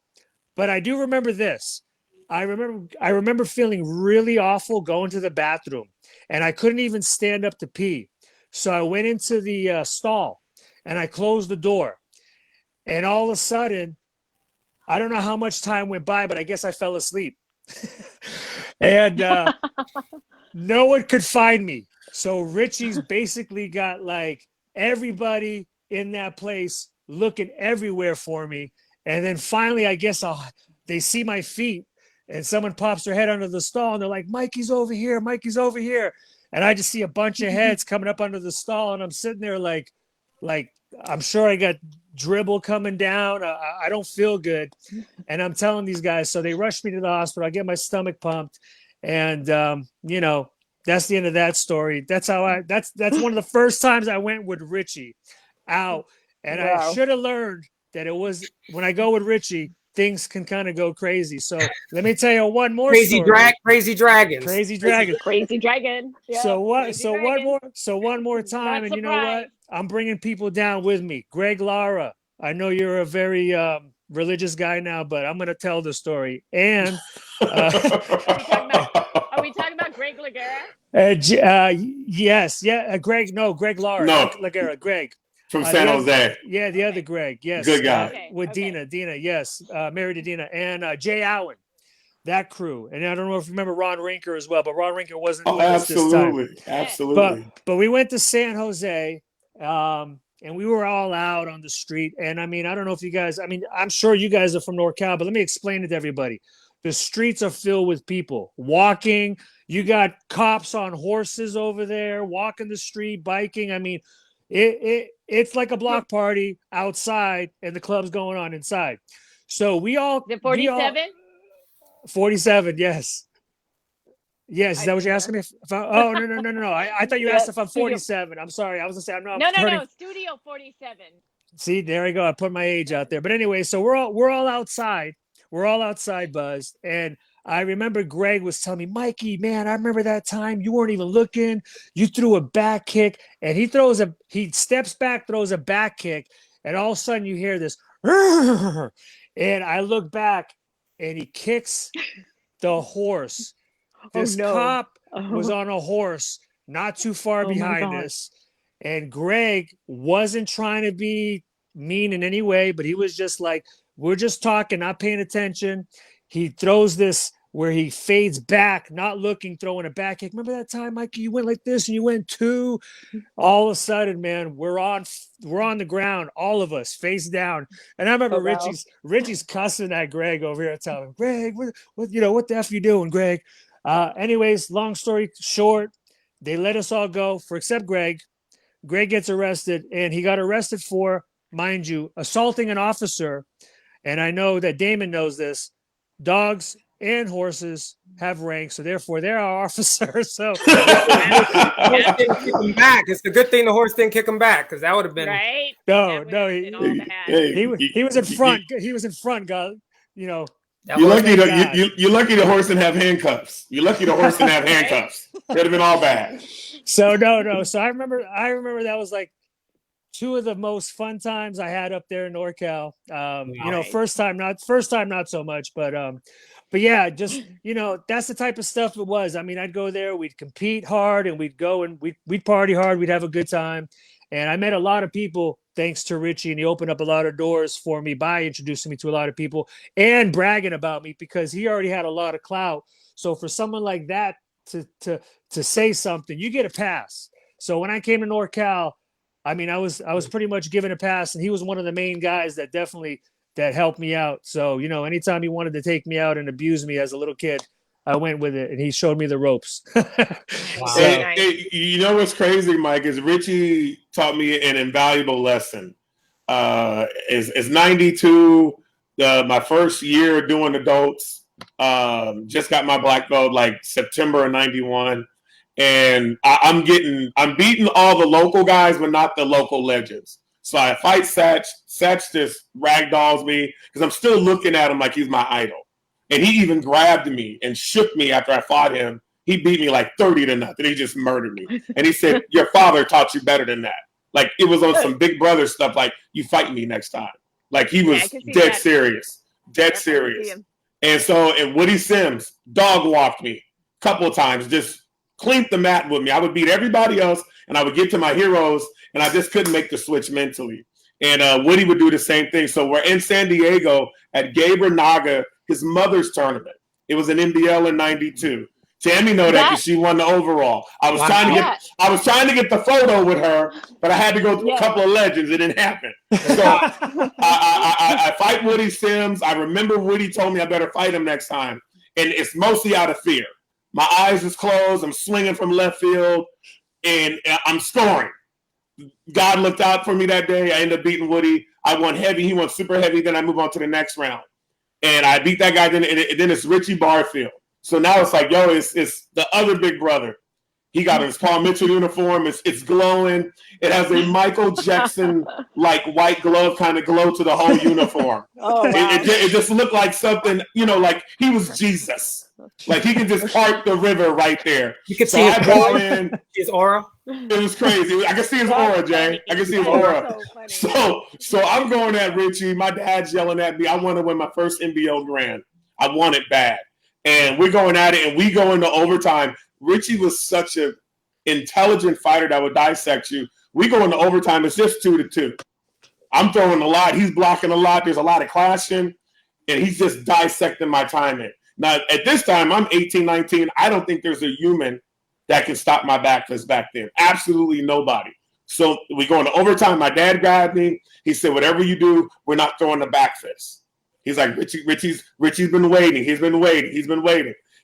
but I do remember this. I remember feeling really awful going to the bathroom, and I couldn't even stand up to pee. So I went into the stall, and I closed the door, and all of a sudden, I don't know how much time went by, but I guess I fell asleep, and no one could find me. So Richie's basically got like everybody in that place looking everywhere for me. And then finally, I guess they see my feet and someone pops their head under the stall and they're like, "Mikey's over here. Mikey's over here." And I just see a bunch of heads coming up under the stall. And I'm sitting there like I'm sure I got dribble coming down. I don't feel good. And I'm telling these guys, so they rushed me to the hospital. I get my stomach pumped. And, you know, that's the end of that story. That's one of the first times I went with Richie out. And I
Wow.
should have learned that it was when I go with Richie, things can kind of go crazy. So let me tell you one more
Crazy
story.
Crazy Dragons.
Crazy Dragon.
Crazy dragon. Yeah,
So what?
crazy
So
dragon.
one more time,
Not
and you know what?
surprised.
I'm bringing people down with me. Greg Lara. I know you're a very religious guy now, but I'm going to tell the story. And
Are we talking about Greg Lagera?
yes, yeah, Greg. No, Greg Lara.
No.
Not Lagera. Greg.
From San
the
Jose.
Other, yeah, the other Greg. Yes,
Good guy.
Okay,
with
okay.
Dina. Yes, married to Dina, and Jay Allen. That crew, and I don't know if you remember Ron Rinker as well, but Ron Rinker wasn't
Oh,
with us this time.
absolutely.
But we went to San Jose, and we were all out on the street. And I mean, I don't know if you guys. I mean, I'm sure you guys are from NorCal, but let me explain it to everybody. The streets are filled with people walking. You got cops on horses over there, walking the street, biking. I mean, it's like a block party outside, and the club's going on inside. So we all
The 47?
47, yes. Yes, is
I
that what you're
remember.
asking me? Oh, no. I thought you
Yeah,
asked if I'm
Studio-
47. I'm sorry. I was gonna say I'm not.
No. Studio 47.
See, there we go. I put my age out there. But anyway, so we're all outside. We're all outside, Buzz. And I remember Greg was telling me, "Mikey, man, I remember that time you weren't even looking. You threw a back kick." And he steps back, throws a back kick, and all of a sudden you hear this, and I look back and he kicks the horse. This
no.
cop
Oh.
was on a horse not too far
Oh my
behind
God.
us. And Greg wasn't trying to be mean in any way, but he was just like, we're just talking, not paying attention. He throws this where he fades back, not looking, throwing a back kick. Remember that time, Mikey? You went like this and you went 2. All of a sudden, man, we're on the ground, all of us face down. And I remember
Oh, wow.
Richie's cussing at Greg over here, telling him, Greg, what the F you doing, Greg? Anyways, long story short, they let us all go except Greg. Greg gets arrested, and he got arrested for, mind you, assaulting an officer. And I know that Damon knows this. Dogs and horses have ranks, so therefore they're our officers. So
Horse didn't kick him back. It's a good thing the horse didn't kick him back, because that would have been
Right?
no,
That
no,
would've been all bad.
he was in front. He was in front, God. You know,
that
You're
was-
lucky.
God.
You're lucky the horse didn't have handcuffs. You're lucky the horse didn't have handcuffs. Could have been all bad.
So no. So I remember that was like 2 of the most fun times I had up there in NorCal. You know, first time not so much, but yeah, just, you know, that's the type of stuff it was. I mean, I'd go there, we'd compete hard, and we'd go and we'd party hard, we'd have a good time. And I met a lot of people thanks to Richie, and he opened up a lot of doors for me by introducing me to a lot of people and bragging about me, because he already had a lot of clout. So for someone like that to say something, you get a pass. So when I came to NorCal, I mean, I was pretty much given a pass, and he was one of the main guys that helped me out. So, you know, anytime he wanted to take me out and abuse me as a little kid, I went with it, and he showed me the ropes.
Wow.
So,
Hey, you know what's crazy, Mike, is Richie taught me an invaluable lesson. Is 92, my first year doing adults. Just got my black belt like September of 91. And I'm beating all the local guys, but not the local legends. So I fight Satch. Satch just ragdolls me because I'm still looking at him like he's my idol. And he even grabbed me and shook me after I fought him. He beat me like 30-0. He just murdered me. And he said, your father taught you better than that. Like, it was on some Big Brother stuff, like, you fight me next time. Like, he was dead serious. Dead serious. And Woody Sims dog walked me a couple of times, just cleaned the mat with me. I would beat everybody else, and I would get to my heroes, and I just couldn't make the switch mentally. And Woody would do the same thing. So we're in San Diego at Gabriel Naga, his mother's tournament. It was an NBL in 92. Tammy know that because she won the overall. I was trying to get the photo with her, but I had to go through a couple of legends. It didn't happen. So I fight Woody Sims. I remember Woody told me I better fight him next time. And it's mostly out of fear. My eyes is closed. I'm swinging from left field, and I'm scoring. God looked out for me that day. I ended up beating Woody. I won heavy. He won super heavy. Then I move on to the next round. And I beat that guy. Then it's Richie Barfield. So now it's like, yo, it's the other big brother. He got his Paul Mitchell uniform. It's glowing. It has a Michael Jackson like white glove kind of glow to the whole uniform.
Oh, wow.
It just looked like something, you know, like he was Jesus. Like he could just part the river right there.
You could see his aura.
It was crazy. I can see his aura, Jay. I can see his aura. So I'm going at Richie. My dad's yelling at me. I want to win my first NBL Grand. I want it bad. And we're going at it, and we go into overtime. Richie was such an intelligent fighter that would dissect you. We go into overtime. It's just 2-2. I'm throwing a lot. He's blocking a lot. There's a lot of clashing, and he's just dissecting my timing. Now, at this time, I'm 18, 19. I don't think there's a human that can stop my back fist back then. Absolutely nobody. So we go into overtime. My dad grabbed me. He said, whatever you do, we're not throwing the back fist. He's like, Richie's been waiting. He's been waiting.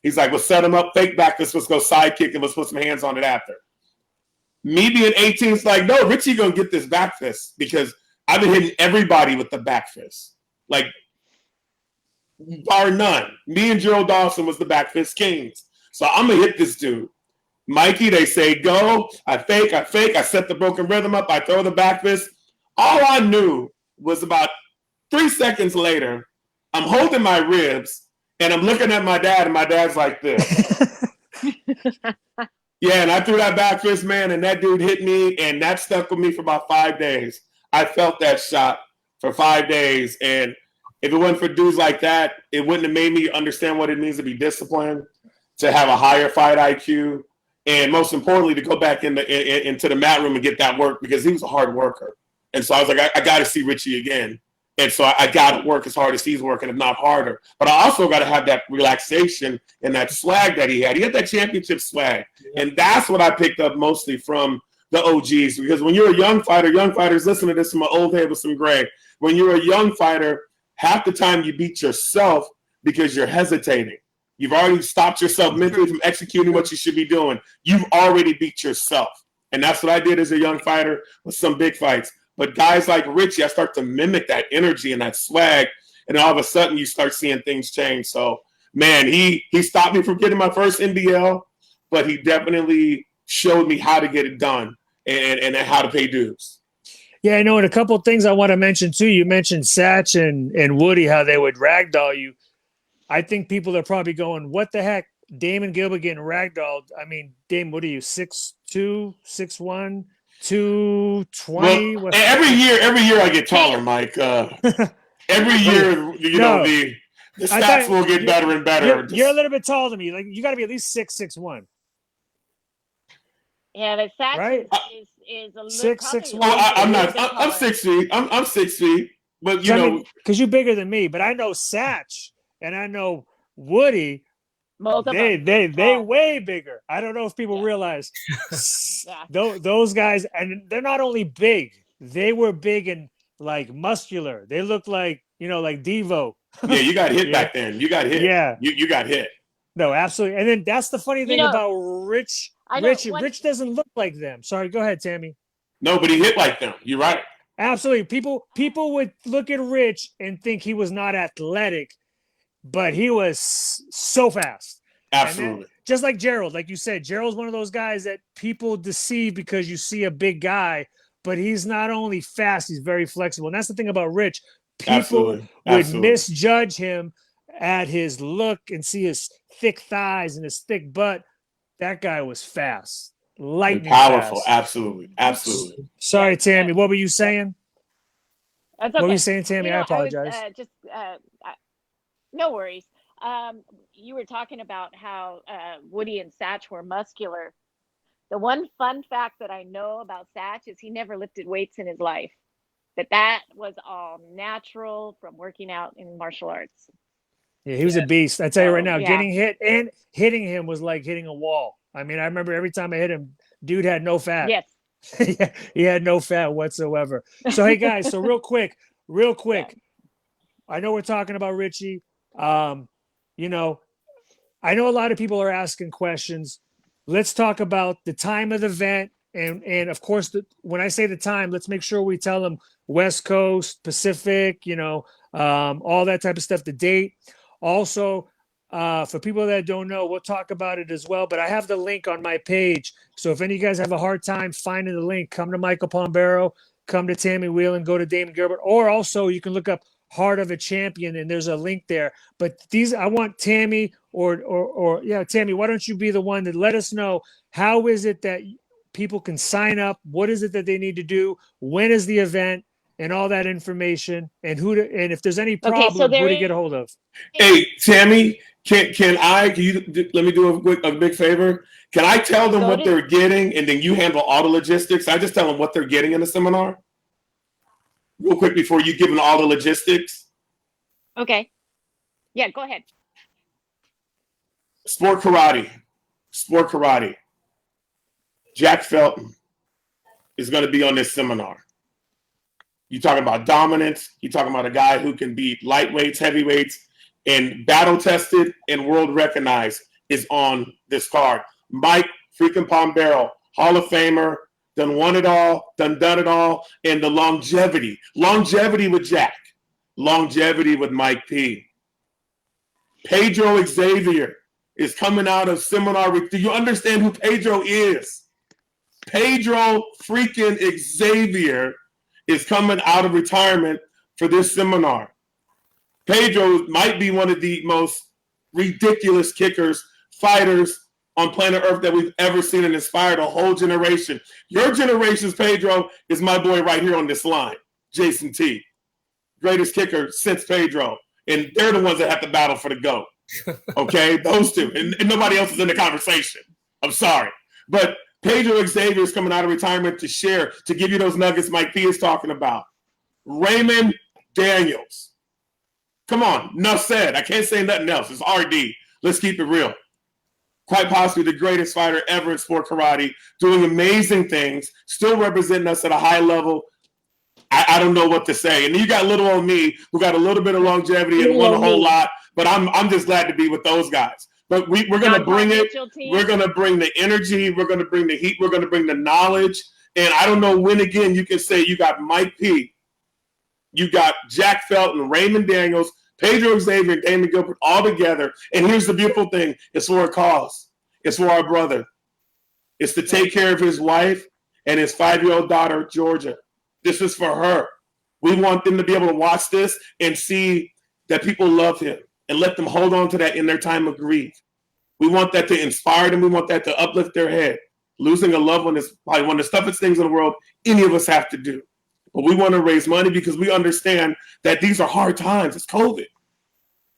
He's like, we'll set him up, fake back this, let's go sidekick, and let's put some hands on it after. Me being 18 is like, no, Richie gonna get this back fist because I've been hitting everybody with the back fist. Like, bar none. Me and Gerald Dawson was the back fist kings. So I'm gonna hit this dude. Mikey, they say go. I fake. I set the broken rhythm up. I throw the back fist. All I knew was about 3 seconds later, I'm holding my ribs, and I'm looking at my dad, and my dad's like this. Yeah, and I threw that back fist, man, and that dude hit me, and that stuck with me for about 5 days. I felt that shot for 5 days, and if it wasn't for dudes like that, it wouldn't have made me understand what it means to be disciplined, to have a higher fight IQ, and most importantly, to go back into the mat room and get that work because he was a hard worker. And so I was like, I got to see Richie again. And so I got to work as hard as he's working, if not harder. But I also got to have that relaxation and that swag that he had. He had that championship swag. And that's what I picked up mostly from the OGs. Because when you're a young fighter, young fighters, listen to this from my old head with some gray. When you're a young fighter, half the time you beat yourself because you're hesitating. You've already stopped yourself mentally from executing what you should be doing. You've already beat yourself. And that's what I did as a young fighter with some big fights. But guys like Richie, I start to mimic that energy and that swag. And all of a sudden you start seeing things change. So, man, he stopped me from getting my first NBL, but he definitely showed me how to get it done and how to pay dues.
Yeah, I know. And a couple of things I want to mention too. You mentioned Satch and Woody, how they would ragdoll you. I think people are probably going, what the heck? Damon Gilbert getting ragdolled. I mean, Dame, what are you, 6'2", 6'1", 220?
Well, every year I get taller, Mike. Every year, the stats will get better and better.
You're a little bit taller than me. Like, you got to be at least 6'1".
Yeah, the Satch
right?
is a little
6'1".
I'm not. I'm 6 feet. I'm 6 feet. But
because you're bigger than me. But I know Satch and I know Woody. They way bigger. I don't know if people realize those guys, and they're not only big, they were big and like muscular. They looked like, like Devo.
Yeah, you got hit back then. You got hit.
Yeah.
You got hit.
No, absolutely. And then that's the funny thing about Rich. Rich doesn't look like them. Sorry, go ahead, Tammy.
No, but he hit like them. You're right.
Absolutely. People would look at Rich and think he was not athletic, but he was so fast.
Absolutely.
Then, just like Gerald, like you said, Gerald's one of those guys that people deceive because you see a big guy, but he's not only fast, he's very flexible. And that's the thing about Rich. People would misjudge him at his look and see his thick thighs and his thick butt. That guy was fast. Lightning
powerful.
fast.
Absolutely.
Sorry, Tammy. What were you saying?
That's okay.
What were you saying, Tammy? I apologize.
No worries. You were talking about how Woody and Satch were muscular. The one fun fact that I know about Satch is he never lifted weights in his life. That was all natural from working out in martial arts.
Yeah, he was a beast. I tell you right now, getting hit and hitting him was like hitting a wall. I mean, I remember every time I hit him, dude had no fat.
Yes.
He had no fat whatsoever. So, hey, guys, real quick. Yeah. I know we're talking about Richie. I know a lot of people are asking questions. Let's talk about the time of the event. And of course, when I say the time, let's make sure we tell them West Coast, Pacific, all that type of stuff, the date. Also, for people that don't know, we'll talk about it as well. But I have the link on my page. So if any of you guys have a hard time finding the link, come to Michael Pombero, come to Tammy Whelan, go to Damon Gilbert. Or also you can look up Heart of a Champion, and there's a link there. But I want Tammy or Tammy, why don't you be the one that let us know how is it that people can sign up? What is it that they need to do? When is the event? And all that information, and and if there's any problem, who to get a hold of.
Hey, Tammy, can you let me do a big favor? Can I tell them what they're getting, and then you handle all the logistics? I just tell them what they're getting in the seminar, real quick before you give them all the logistics.
Okay. Yeah, go ahead.
Sport karate. Jack Felton is going to be on this seminar. You're talking about dominance. You're talking about a guy who can beat lightweights, heavyweights, and battle tested and world recognized is on this card. Mike freaking Pombero, Hall of Famer, done won it all, done it all, and the longevity with Jack, longevity with Mike P. Pedro Xavier is coming out of seminar. Do you understand who Pedro is? Pedro freaking Xavier is coming out of retirement for this seminar. Pedro might be one of the most ridiculous kickers, fighters on planet Earth that we've ever seen and inspired a whole generation. Your generation's Pedro is my boy right here on this line, Jason T. Greatest kicker since Pedro. And they're the ones that have to battle for the GOAT. Okay? Those two. And nobody else is in the conversation. I'm sorry. But Pedro Xavier is coming out of retirement to share, to give you those nuggets Mike P is talking about. Raymond Daniels. Come on, enough said. I can't say nothing else. It's RD. Let's keep it real. Quite possibly the greatest fighter ever in sport karate, doing amazing things, still representing us at a high level. I don't know what to say. And then you got little old me, who got a little bit of longevity and won a whole lot. But I'm just glad to be with those guys. But we're going to bring it. We're going to bring the energy. We're going to bring the heat. We're going to bring the knowledge. And I don't know when again you can say you got Mike P, you got Jack Felton, Raymond Daniels, Pedro Xavier, and Damon Gilbert all together. And here's the beautiful thing. It's for a cause. It's for our brother. It's to take care of his wife and his 5-year-old daughter, Georgia. This is for her. We want them to be able to watch this and see that people love him and let them hold on to that in their time of grief. We want that to inspire them. We want that to uplift their head. Losing a loved one is probably one of the toughest things in the world any of us have to do. But we want to raise money because we understand that these are hard times. It's COVID.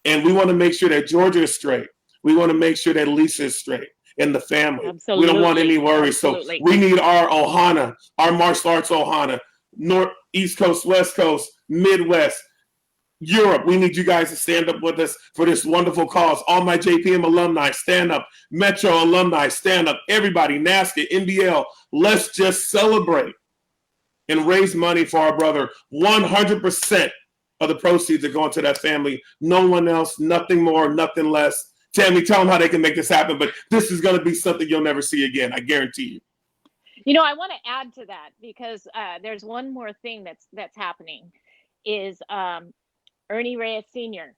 And we want to make sure that Georgia is straight. We want to make sure that Lisa is straight and the family.
Absolutely.
We don't want any worries.
Absolutely.
So we need our Ohana, our martial arts Ohana, North, East Coast, West Coast, Midwest, Europe. We need you guys to stand up with us for this wonderful cause. All my JPM alumni, stand up. Metro alumni, stand up. Everybody, NASCA, NBL, let's just celebrate and raise money for our brother. 100% of the proceeds are going to that family. No one else, nothing more, nothing less. Tammy, tell them how they can make this happen, but this is going to be something you'll never see again. I guarantee you.
You know, I want to add to that because there's one more thing that's happening is Ernie Reyes Sr.,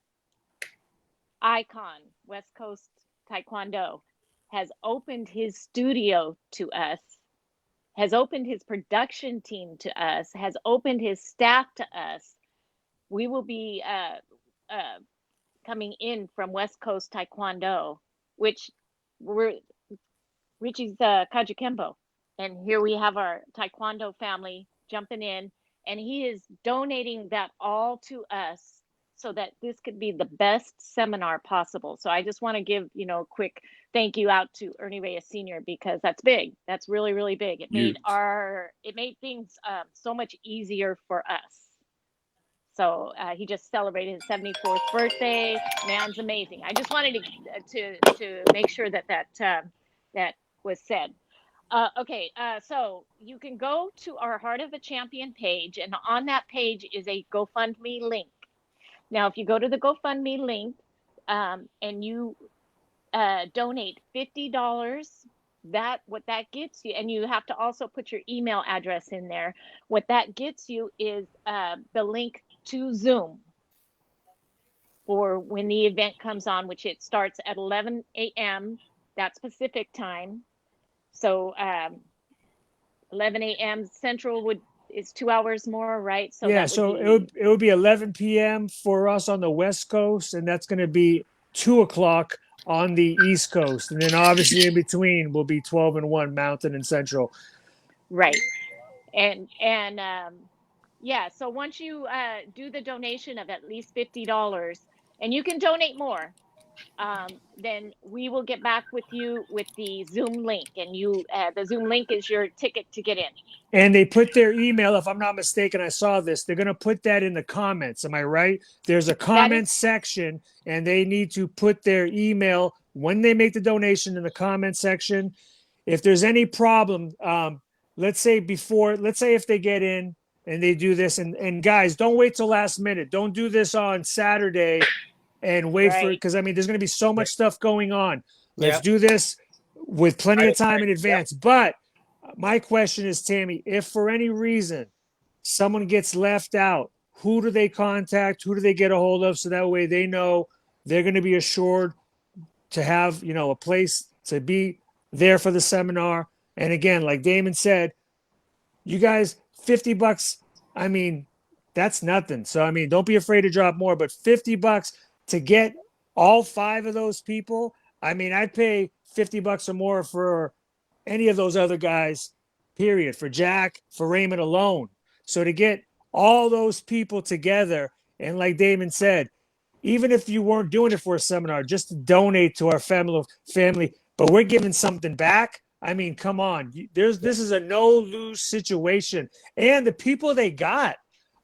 icon, West Coast Taekwondo, has opened his studio to us, has opened his production team to us, has opened his staff to us. We will be coming in from West Coast Taekwondo, which we're Richie's Kajikembo. And here we have our Taekwondo family jumping in, and he is donating that all to us so that this could be the best seminar possible. So I just want to give, a quick thank you out to Ernie Reyes Sr. because that's big. That's really, really big. It made things so much easier for us. So he just celebrated his 74th birthday. Man's amazing. I just wanted to make sure that was said. Okay, so you can go to our Heart of a Champion page, and on that page is a GoFundMe link. Now, if you go to the GoFundMe link and you donate $50, what that gets you, and you have to also put your email address in there. What that gets you is the link to Zoom for when the event comes on, which it starts at 11 a.m. That's Pacific time. So 11 a.m. Central is 2 hours more, right? So
yeah, it would be 11 p.m. for us on the West Coast, and that's going to be 2 o'clock on the East Coast, and then obviously in between will be 12 and 1 Mountain and Central.
Right, and yeah. So once you do the donation of at least $50, and you can donate more. Then we will get back with you with the Zoom link, and the Zoom link is your ticket to get in.
And they put their email, if I'm not mistaken, I saw this, they're going to put that in the comments. Am I right? There's a comment section, and they need to put their email when they make the donation in the comment section. If there's any problem, let's say if they get in and they do this, and guys, don't wait till last minute. Don't do this on Saturday and wait for it, because there's going to be so much stuff going on. Let's do this with plenty of time in advance. But my question is, Tammy, if for any reason someone gets left out, who do they contact? Who do they get a hold of? So that way they know they're going to be assured to have, a place to be there for the seminar. And again, like Damon said, you guys, $50, that's nothing. So, don't be afraid to drop more, but $50 to get all 5 of those people, I'd pay $50 or more for any of those other guys, period, for Jack, for Raymond alone. So to get all those people together, and like Damon said, even if you weren't doing it for a seminar, just to donate to our family, but we're giving something back. Come on. This is a no-lose situation. And the people they got,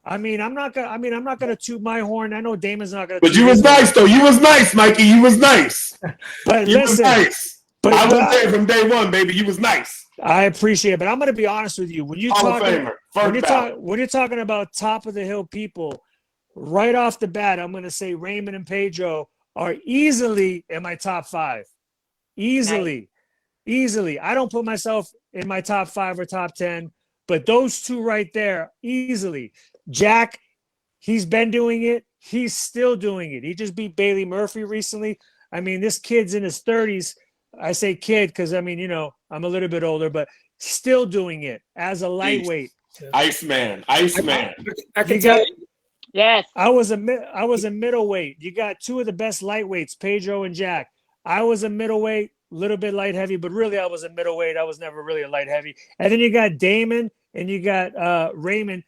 I'm not gonna toot my horn. I know Damon's not gonna.
But you was nice though. You was nice, Mikey. You was nice.
But
You
listen,
was nice. I was there from day one, baby. You was nice.
I appreciate it, but I'm gonna be honest with you. When you
Hall of
talk,
Famer.
when you're talking about top of the hill people, right off the bat, I'm gonna say Raymond and Pedro are easily in my top 5. Easily. I don't put myself in my top 5 or top 10, but those two right there, easily. Jack, he's been doing it. He's still doing it. He just beat Bailey Murphy recently. I mean, this kid's in his 30s. I say kid because, I mean, I'm a little bit older, but still doing it as a lightweight.
Iceman.
I can tell you.
Yes.
I was a middleweight. You got two of the best lightweights, Pedro and Jack. I was a middleweight, little bit light heavy, but really I was a middleweight. I was never really a light heavy. And then you got Damon and you got Raymond,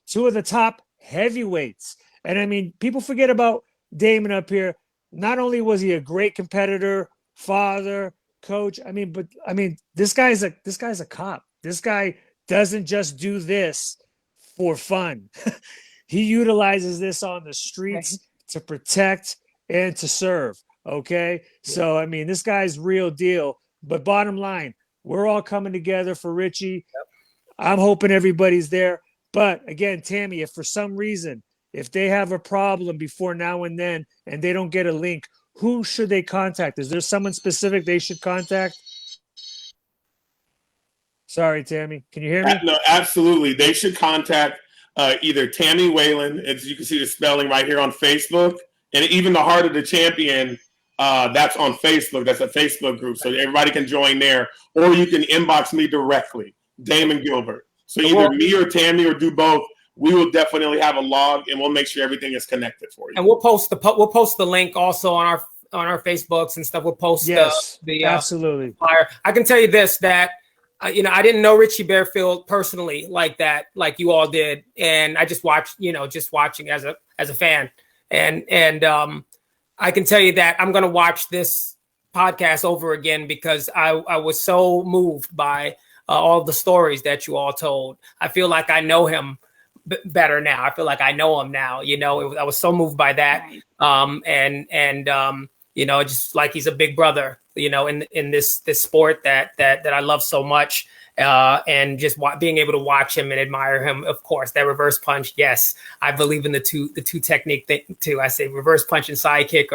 two of the top heavyweights. And I mean, people forget about Damon up here. Not only was he a great competitor, father, coach, but this guy's a cop. This guy doesn't just do this for fun. He utilizes this on the streets to protect and to serve. Okay. So, this guy's real deal. But bottom line, we're all coming together for Richie. Yep. I'm hoping everybody's there. But again, Tammy, if for some reason, if they have a problem before now and then and they don't get a link, who should they contact? Is there someone specific they should contact? Sorry, Tammy. Can you hear me?
No, absolutely. They should contact either Tammy Whalen, as you can see the spelling right here on Facebook, and even the Heart of the Champion, that's on Facebook. That's a Facebook group, so everybody can join there. Or you can inbox me directly, Damon Gilbert. So either me or Tammy or do both. We will definitely have a log, and we'll make sure everything is connected for you.
And we'll post the link also on our Facebooks and stuff. We'll post the
absolutely
flyer. I can tell you this, that I didn't know Richie Bearfield personally like that, like you all did, and I just watched, just watching as a fan, and I can tell you that I'm gonna watch this podcast over again because I was so moved by all the stories that you all told. I feel like I know him better now. I feel like I know him now. I was so moved by that, just like he's a big brother. In this sport that I love so much, and just being able to watch him and admire him. Of course, that reverse punch. Yes, I believe in the two technique thing too. I say reverse punch and sidekick,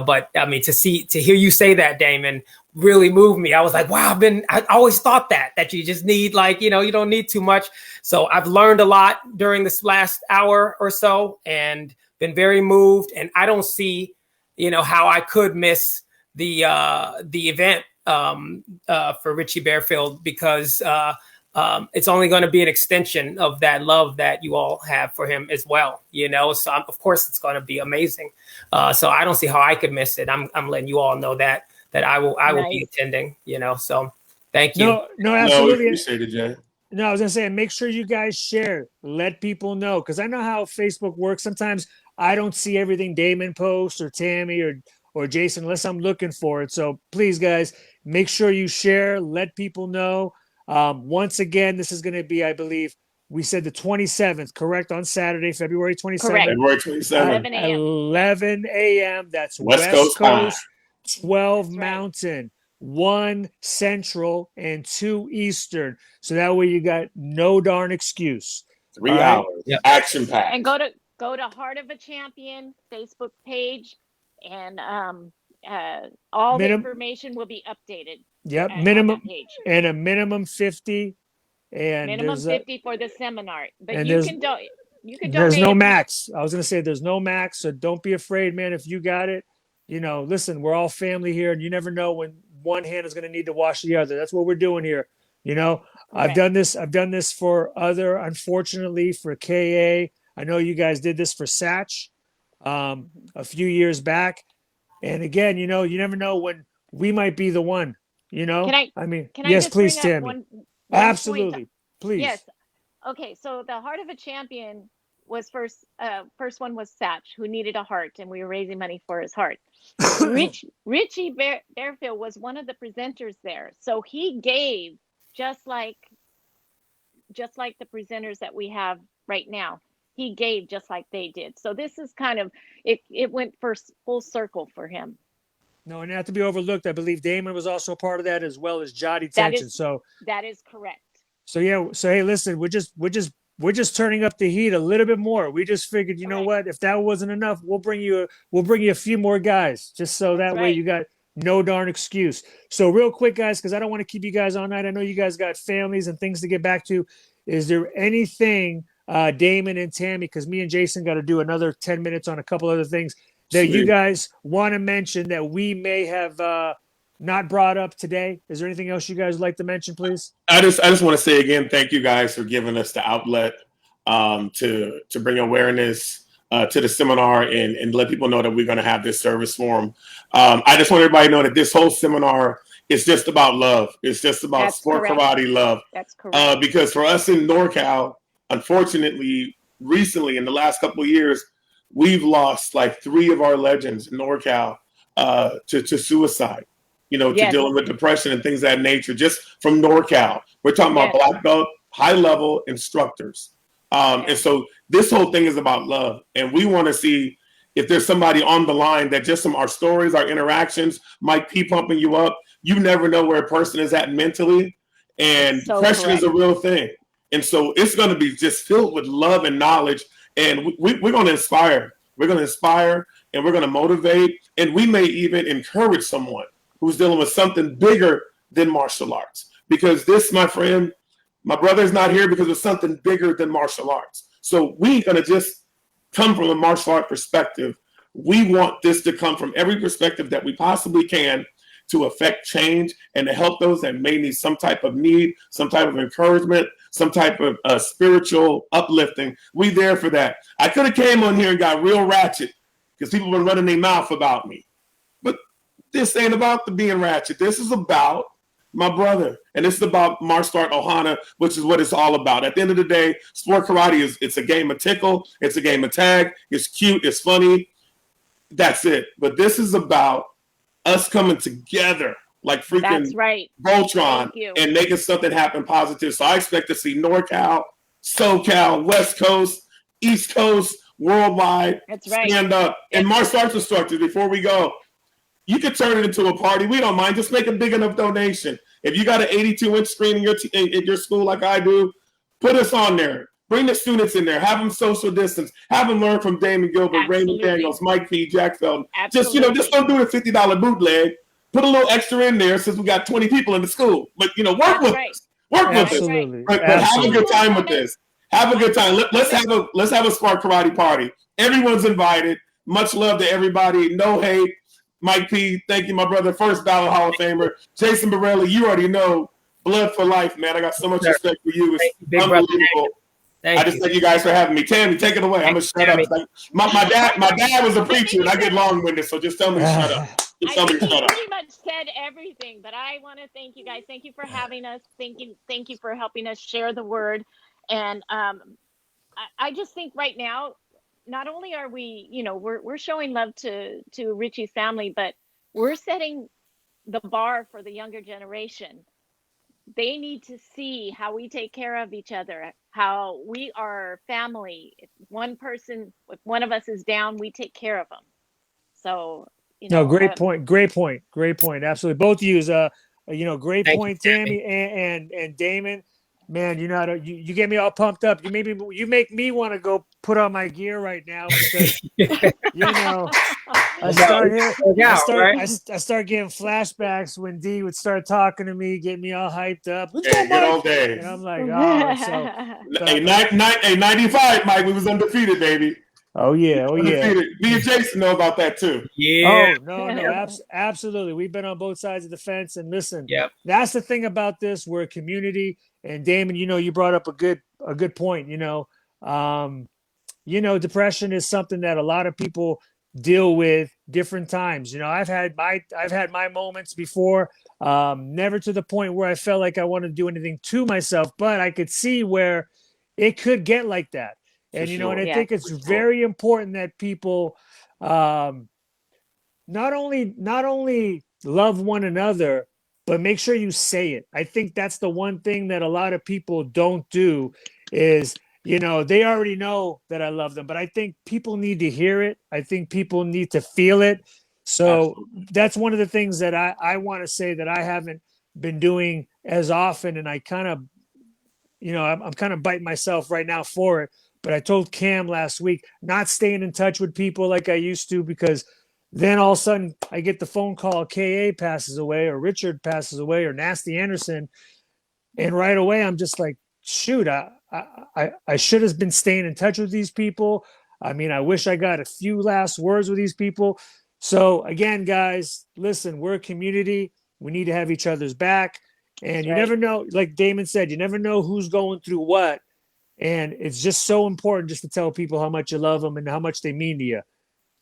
but to hear you say that, Damon, really moved me. I was like, wow, I always thought that you just need you don't need too much. So I've learned a lot during this last hour or so and been very moved. And I don't see, how I could miss the event for Richie Bearfield because it's only going to be an extension of that love that you all have for him as well. So of course it's going to be amazing. So I don't see how I could miss it. I'm letting you all know that I will be attending, so thank you.
No, absolutely.
Appreciate it, Jay.
No, I was gonna say, make sure you guys share, let people know, because I know how Facebook works. Sometimes I don't see everything Damon posts or Tammy or Jason unless I'm looking for it. So please, guys, make sure you share, let people know. Once again, this is going to be, I believe, we said the 27th, correct? On Saturday, February 27th.
Correct.
February 27th.
11 a.m. That's West Coast 12 That's Mountain. Right. 1 Central and 2 Eastern. So that way you got no darn excuse.
3 hours. Yep. Action packed.
And go to Heart of a Champion Facebook page, and all the information will be updated.
Yep, minimum and a minimum 50, and
minimum 50 for the seminar. But you can donate.
There's no max. I was gonna say there's no max, so don't be afraid, man. If you got it, listen, we're all family here, and you never know when one hand is going to need to wash the other. That's what we're doing here. I've done this for other, unfortunately, for KA. I know you guys did this for Satch a few years back. And again, you never know when we might be the one,
Can I
yes, please, Tammy. One absolutely. Please.
Yes. Okay. So the Heart of a Champion was first one was Satch, who needed a heart, and we were raising money for his heart. Richie Bearfield was one of the presenters there. So he gave just like the presenters that we have right now. he gave just like they did. So this is kind of it went first full circle for him.
No, and not to be overlooked, I believe Damon was also a part of that, as well as Jody
That
Tension.
is
So
correct.
yeah. So hey, listen, we're just turning up the heat a little bit more. We just figured, you know
Right.
what? If that wasn't enough, we'll bring you a few more guys, just so
That's
that way
right.
you got no darn excuse. So real quick, guys, because I don't want to keep you guys all night. I know you guys got families and things to get back to. Is there anything, Damon and Tammy, because me and Jason got to do another 10 minutes on a couple other things that you
Sweet.
guys want to mention that we may have not brought up today? Is there anything else you guys would like to mention, please?
I just want to say again, thank you guys for giving us the outlet to bring awareness to the seminar and let people know that we're going to have this service forum. I just want everybody to know that this whole seminar is just about love. It's just about
That's
sport
correct.
karate love.
That's correct.
Because for us in NorCal, unfortunately, recently in the last couple of years, we've lost like 3 of our legends in NorCal to suicide. You know, to
Yes.
dealing with depression and things of that nature, just from NorCal. We're talking about
Yes.
black belt, high level instructors. And so this whole thing is about love. And we want to see if there's somebody on the line that just from our stories, our interactions, might be pumping you up. You never know where a person is at mentally. And
So
depression is a
correct.
real thing. And so it's going to be just filled with love and knowledge. And we're going to inspire. We're going to inspire and we're going to motivate. And we may even encourage someone who's dealing with something bigger than martial arts. Because this, my friend, my brother's not here because of something bigger than martial arts. So we ain't going to just come from a martial art perspective. We want this to come from every perspective that we possibly can to affect change and to help those that may need some type of need, some type of encouragement, some type of spiritual uplifting. We there for that. I could have came on here and got real ratchet because people been running their mouth about me. But this ain't about the being ratchet. This is about my brother. And this is about Martial Art Ohana, which is what it's all about. At the end of the day, sport karate it's a game of tickle. It's a game of tag. It's cute. It's funny. That's it. But this is about us coming together like freaking
That's right.
Voltron
Thank you.
and making something happen positive. So I expect to see NorCal, SoCal, West Coast, East Coast, worldwide
That's right.
stand up. And martial arts instructors, before we go, you can turn it into a party. We don't mind. Just make a big enough donation. If you got an 82-inch screen in your school like I do, put us on there. Bring the students in there. Have them social distance. Have them learn from Damon Gilbert, Raymond
Absolutely.
Daniels, Mike P. Jack Felton.
Absolutely.
Just don't do a $50 bootleg. Put a little extra in there since we got 20 people in the school. But work
That's
with
right.
us. Work with us.
Absolutely.
But have a
Absolutely.
good time with this. Have a good time. Let's have a Spark Karate party. Everyone's invited. Much love to everybody. No hate. Mike P, thank you, my brother. First ballot Hall of Famer. Jason Borelli, you already know. Blood for life, man. I got so much respect for you. It's
Big brother.
unbelievable. I just thank you guys for having me. Tammy, take it away. I'm gonna shut up. Like, my dad was a preacher, and I get long-winded, so just tell me to shut up. Just tell me
I
to
think
shut
you
up.
pretty much said everything, but I want to thank you guys. Thank you for having us. Thank you for helping us share the word. And I just think right now, not only are we, we're showing love to Richie's family, but we're setting the bar for the younger generation. They need to see how we take care of each other, how we are family. If one of us is down, we take care of them. So,
No, great point. Great point. Great point. Absolutely. Both of you is great
Thank
point,
you,
Tammy and Damon. Man, you get me all pumped up. You make me want to go put on my gear right now because I start getting flashbacks when D would start talking to me, get me all hyped up. Let's go,
Good old
Mike.
days.
And I'm like, oh,
Hey, 95, Mike. We was undefeated, baby.
oh yeah.
Undefeated. Me and Jason know about that too.
Yeah.
Oh no, absolutely. We've been on both sides of the fence, and listen,
Yep.
that's the thing about this. We're a community, and Damon, you brought up a good point. Depression is something that a lot of people deal with different times. I've had my moments before, never to the point where I felt like I wanted to do anything to myself, but I could see where it could get like that. And,
For sure.
and I
Yeah,
think it's very important that people, not only love one another, but make sure you say it. I think that's the one thing that a lot of people don't do is you know, they already know that I love them, but I think people need to hear it. I think people need to feel it. So that's one of the things that I want to say that I haven't been doing as often. And I kind of, you know, I'm kind of biting myself right now for it. But I told Cam last week, not staying in touch with people like I used to, because then all of a sudden I get the phone call, KA passes away, or Richard passes away, or Nasty Anderson. And right away, I'm just like, shoot, I should have been staying in touch with these people. I mean, I wish I got a few last words with these people. So again, guys, listen, we're a community. We need to have each other's back. And you never know, like Damon said, you never know who's going through what. And it's just so important just to tell people how much you love them and how much they mean to you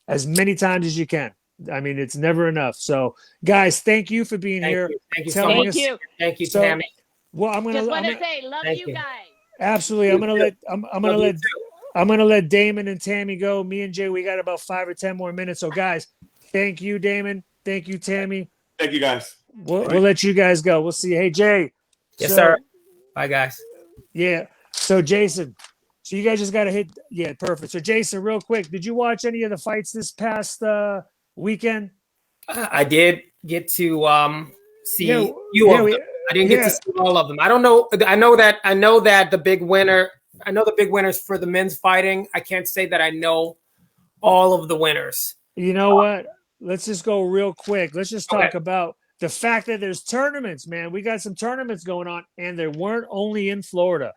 as many times as you can. I mean, it's never enough. So guys, thank you for being here.
Thank you so
telling
much.
us-
Thank you.
Thank you,
So-
Tammy.
Well, I'm
Just want
gonna
to say, love
Thank
you
you.
guys.
absolutely. I'm gonna let I'm gonna
Love you
let
too.
I'm gonna let Damon and Tammy go. Me and Jay, we got about 5 or 10 more minutes. So guys, thank you, Damon. Thank you, Tammy.
Thank you, guys.
We'll let you guys go. We'll see you. Hey, Jay.
Yes,
So,
sir. Bye, guys.
Yeah. So Jason, so you guys just got to hit. Yeah, perfect. So Jason, real quick, did you watch any of the fights this past weekend?
I did get to see
Yeah,
few
yeah,
of
we-
them. I didn't get
yeah.
to see all of them. I don't know. I know that the big winner. I know the big winners for the men's fighting. I can't say that I know all of the winners.
You know what? Let's just go real quick. Let's just talk
Okay.
about the fact that there's tournaments, man. We got some tournaments going on, and they weren't only in Florida.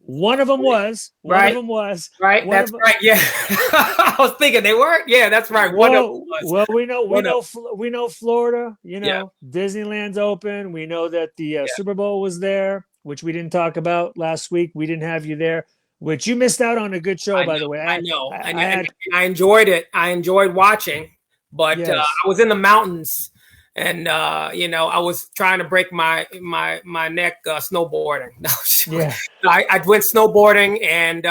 One of them was. One
Right.
of them was.
Right.
One
That's
of-
right. Yeah. I was thinking they weren't. Yeah, that's right. One of them was.
Well, we know
One of-
we know Florida. You know,
Yeah.
Disneyland's open. We know that the
Yeah.
Super Bowl was there, which we didn't talk about last week. We didn't have you there, which you missed out on a good show, by the way.
I know.
I
And
had-
I enjoyed it. I enjoyed watching, but
Yes.
I was in the mountains, and you know, I was trying to break my neck snowboarding. No,
Yeah.
I went snowboarding, and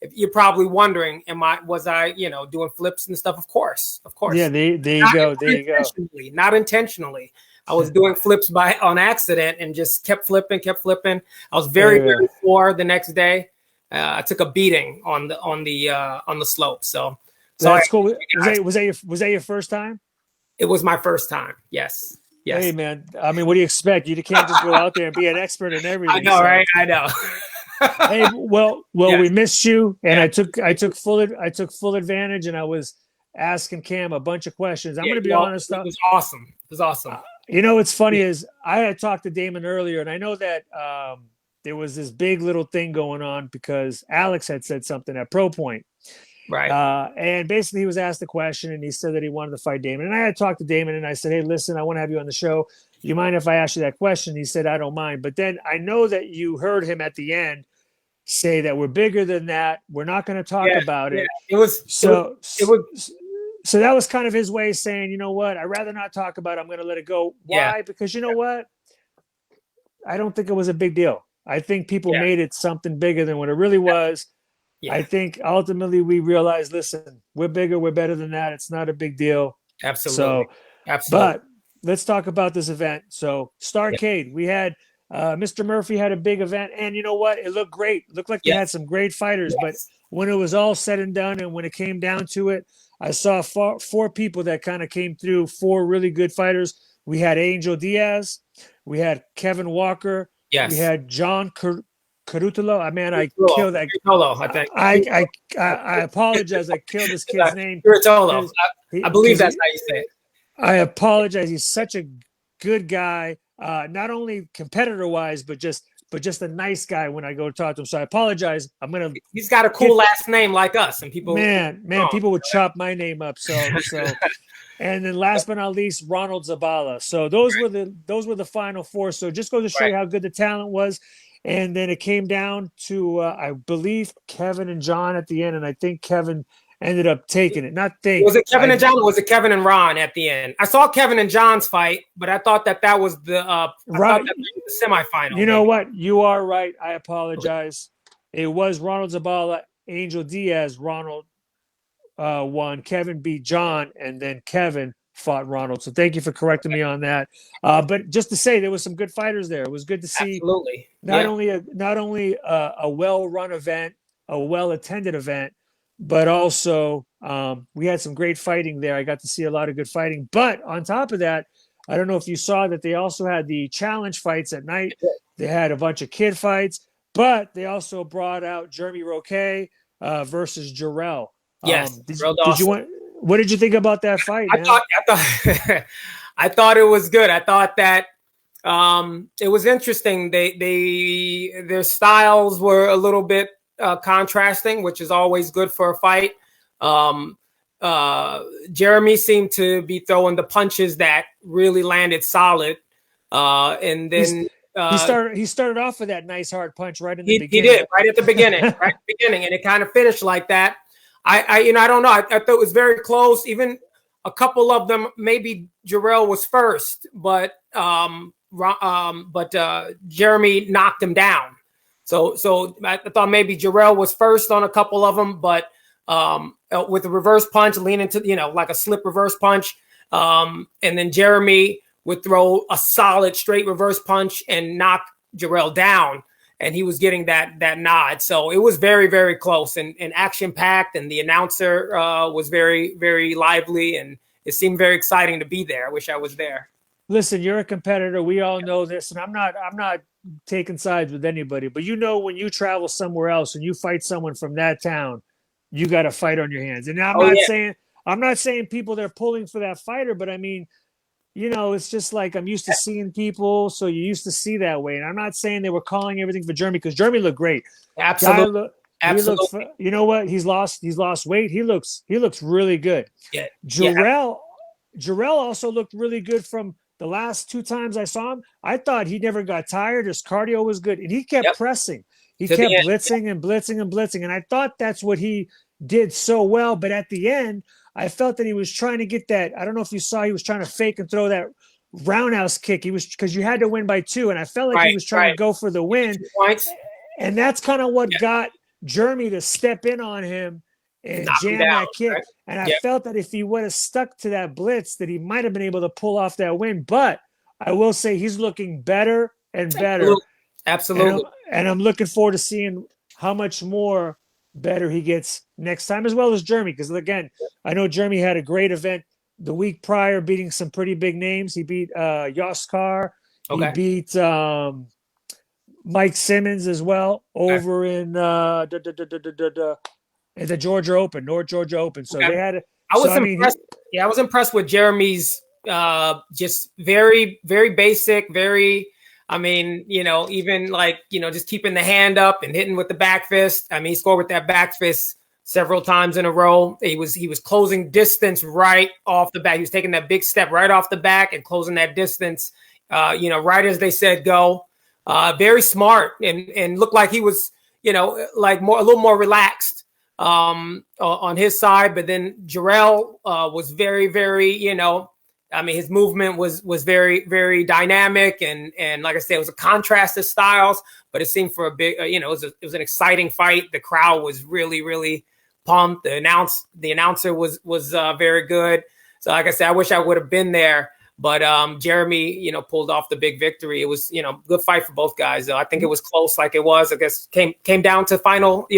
if you're probably wondering, was I doing flips and stuff? Of course.
Yeah, there you
Not
go. There you go.
intentionally, not intentionally. I was doing flips on accident and just kept flipping. I was very,
Yeah.
very sore the next day. I took a beating on the slope. So
That's cool.
guys.
Was that your first time?
it was my first time. Yes.
Hey man, I mean, what do you expect? You can't just go out there and be an expert in everything.
I know,
so-
right? I know.
Hey, well,
Yeah.
we missed you, and
Yeah.
I took full advantage, and I was asking Cam a bunch of questions. I'm
Yeah,
going to be
well,
honest.
It was awesome. It was awesome.
You know, what's funny is I had talked to Damon earlier, and I know that there was this big little thing going on because Alex had said something at Pro Point.
Right.
And basically, he was asked a question, and he said that he wanted to fight Damon. And I had talked to Damon, and I said, "Hey, listen, I want to have you on the show. You mind if I ask you that question?" He said, "I don't mind." But then I know that you heard him at the end say that we're bigger than that. We're not going to talk
Yeah,
about it.
It was
So
it was
so that was kind of his way of saying, you know what? I'd rather not talk about it. I'm going to let it go. Why?
Yeah.
Because you know what? I don't think it was a big deal. I think people
Yeah.
made it something bigger than what it really was.
yeah,
I think ultimately we realized, listen, we're bigger, we're better than that. It's not a big deal.
absolutely.
So,
Absolutely.
but let's talk about this event. So, Starcade, we had Mr. Murphy had a big event, and you know what? It looked great. It looked like they
Yeah.
had some great fighters, but
Yes.
when it was all said and done, and when it came down to it, I saw four people that kind of came through, four really good fighters. We had Angel Diaz, we had Kevin Walker,
Yes.
we had John Carutolo. I mean, I
Curatolo.
killed that.
Curatolo, I think.
I apologize. I killed this kid's name.
Curatolo.
He-
I believe
'cause
that's how you say it.
I apologize. He's such a good guy, not only competitor wise, but just a nice guy when I go talk to him. So I apologize. I'm gonna
He's got a cool last name like us, and people.
man,
Oh.
people would chop my name up. So and then last but not least, Ronald Zabala. So those were the final four. So just go to show you how good the talent was. And then it came down to I believe Kevin and John at the end, and I think Kevin ended up taking it. Not think.
Was it Kevin
I-
and John, or was it Kevin and Ron at the end? I saw Kevin and John's fight, but I thought that was the
Right.
the semifinal.
You know what? You are right. I apologize. It was Ronald Zabala, Angel Diaz. Ronald won. Kevin beat John, and then Kevin fought Ronald. So thank you for correcting me on that. But just to say, there was some good fighters there. It was good to see
Absolutely.
not
Yeah.
only a well-run event, a well-attended event, but also we had some great fighting there. I got to see a lot of good fighting. But on top of that, I don't know if you saw that they also had the challenge fights at night. They had a bunch of kid fights, but they also brought out Jeremy Roque versus Jarrell.
Yes,
Did you want? What did you think about that fight?
I thought I thought it was good. I thought that it was interesting. Their styles were a little bit contrasting, which is always good for a fight. Jeremy seemed to be throwing the punches that really landed solid, and then
he started off with that nice hard punch right in the beginning.
He did right at the beginning, and it kind of finished like that. I don't know. I thought it was very close. Even a couple of them, maybe Jarrell was first, but Jeremy knocked him down. So I thought maybe Jarrell was first on a couple of them, but with the reverse punch, leaning to like a slip reverse punch, and then Jeremy would throw a solid straight reverse punch and knock Jarrell down. And he was getting that nod. So it was very, very close and action-packed. And the announcer was very, very lively. And it seemed very exciting to be there. I wish I was there.
Listen, you're a competitor. We all know this. And I'm not taking sides with anybody. But when you travel somewhere else and you fight someone from that town, you got a fight on your hands. And I'm not saying people they're pulling for that fighter, but I mean, it's just like I'm used to seeing people, so you used to see that way. And I'm not saying they were calling everything for Jeremy because Jeremy looked great.
Absolutely.
Absolutely. You know what? He's lost weight. He looks really good.
Yeah.
Jarrell also looked really good from the last 2 times I saw him. I thought he never got tired. His cardio was good, and he kept pressing. He kept blitzing and blitzing and blitzing, and I thought that's what he did so well. But at the end, I felt that he was trying to get that. I don't know if you saw, he was trying to fake and throw that roundhouse kick. He was, because you had to win by 2, and I felt like he was trying to go for the win. And that's kind of what got Jeremy to step in on him and jam that kick. Right? And I felt that if he would have stuck to that blitz, that he might have been able to pull off that win. But I will say he's looking better and better.
Absolutely.
And I'm looking forward to seeing how much more better he gets next time, as well as Jeremy. Because again, I know Jeremy had a great event the week prior, beating some pretty big names. He beat Yoskar. Okay. He beat Mike Simmons as well over in the Georgia Open, North Georgia Open. So they had.
I was impressed. I was impressed with Jeremy's just very, very basic, very. I mean, even like, just keeping the hand up and hitting with the back fist. I mean, he scored with that back fist several times in a row. He was closing distance right off the bat. He was taking that big step right off the back and closing that distance, right as they said go. Very smart and looked like he was, like a little more relaxed on his side. But then Jarrell was very, very, I mean, his movement was very, very dynamic, and like I said, it was a contrast of styles. But it seemed for a big, it was an exciting fight. The crowd was really, really pumped. The announcer was very good. So, like I said, I wish I would have been there. But Jeremy, pulled off the big victory. It was, good fight for both guys. I think it was close, like it was. I guess came down to final,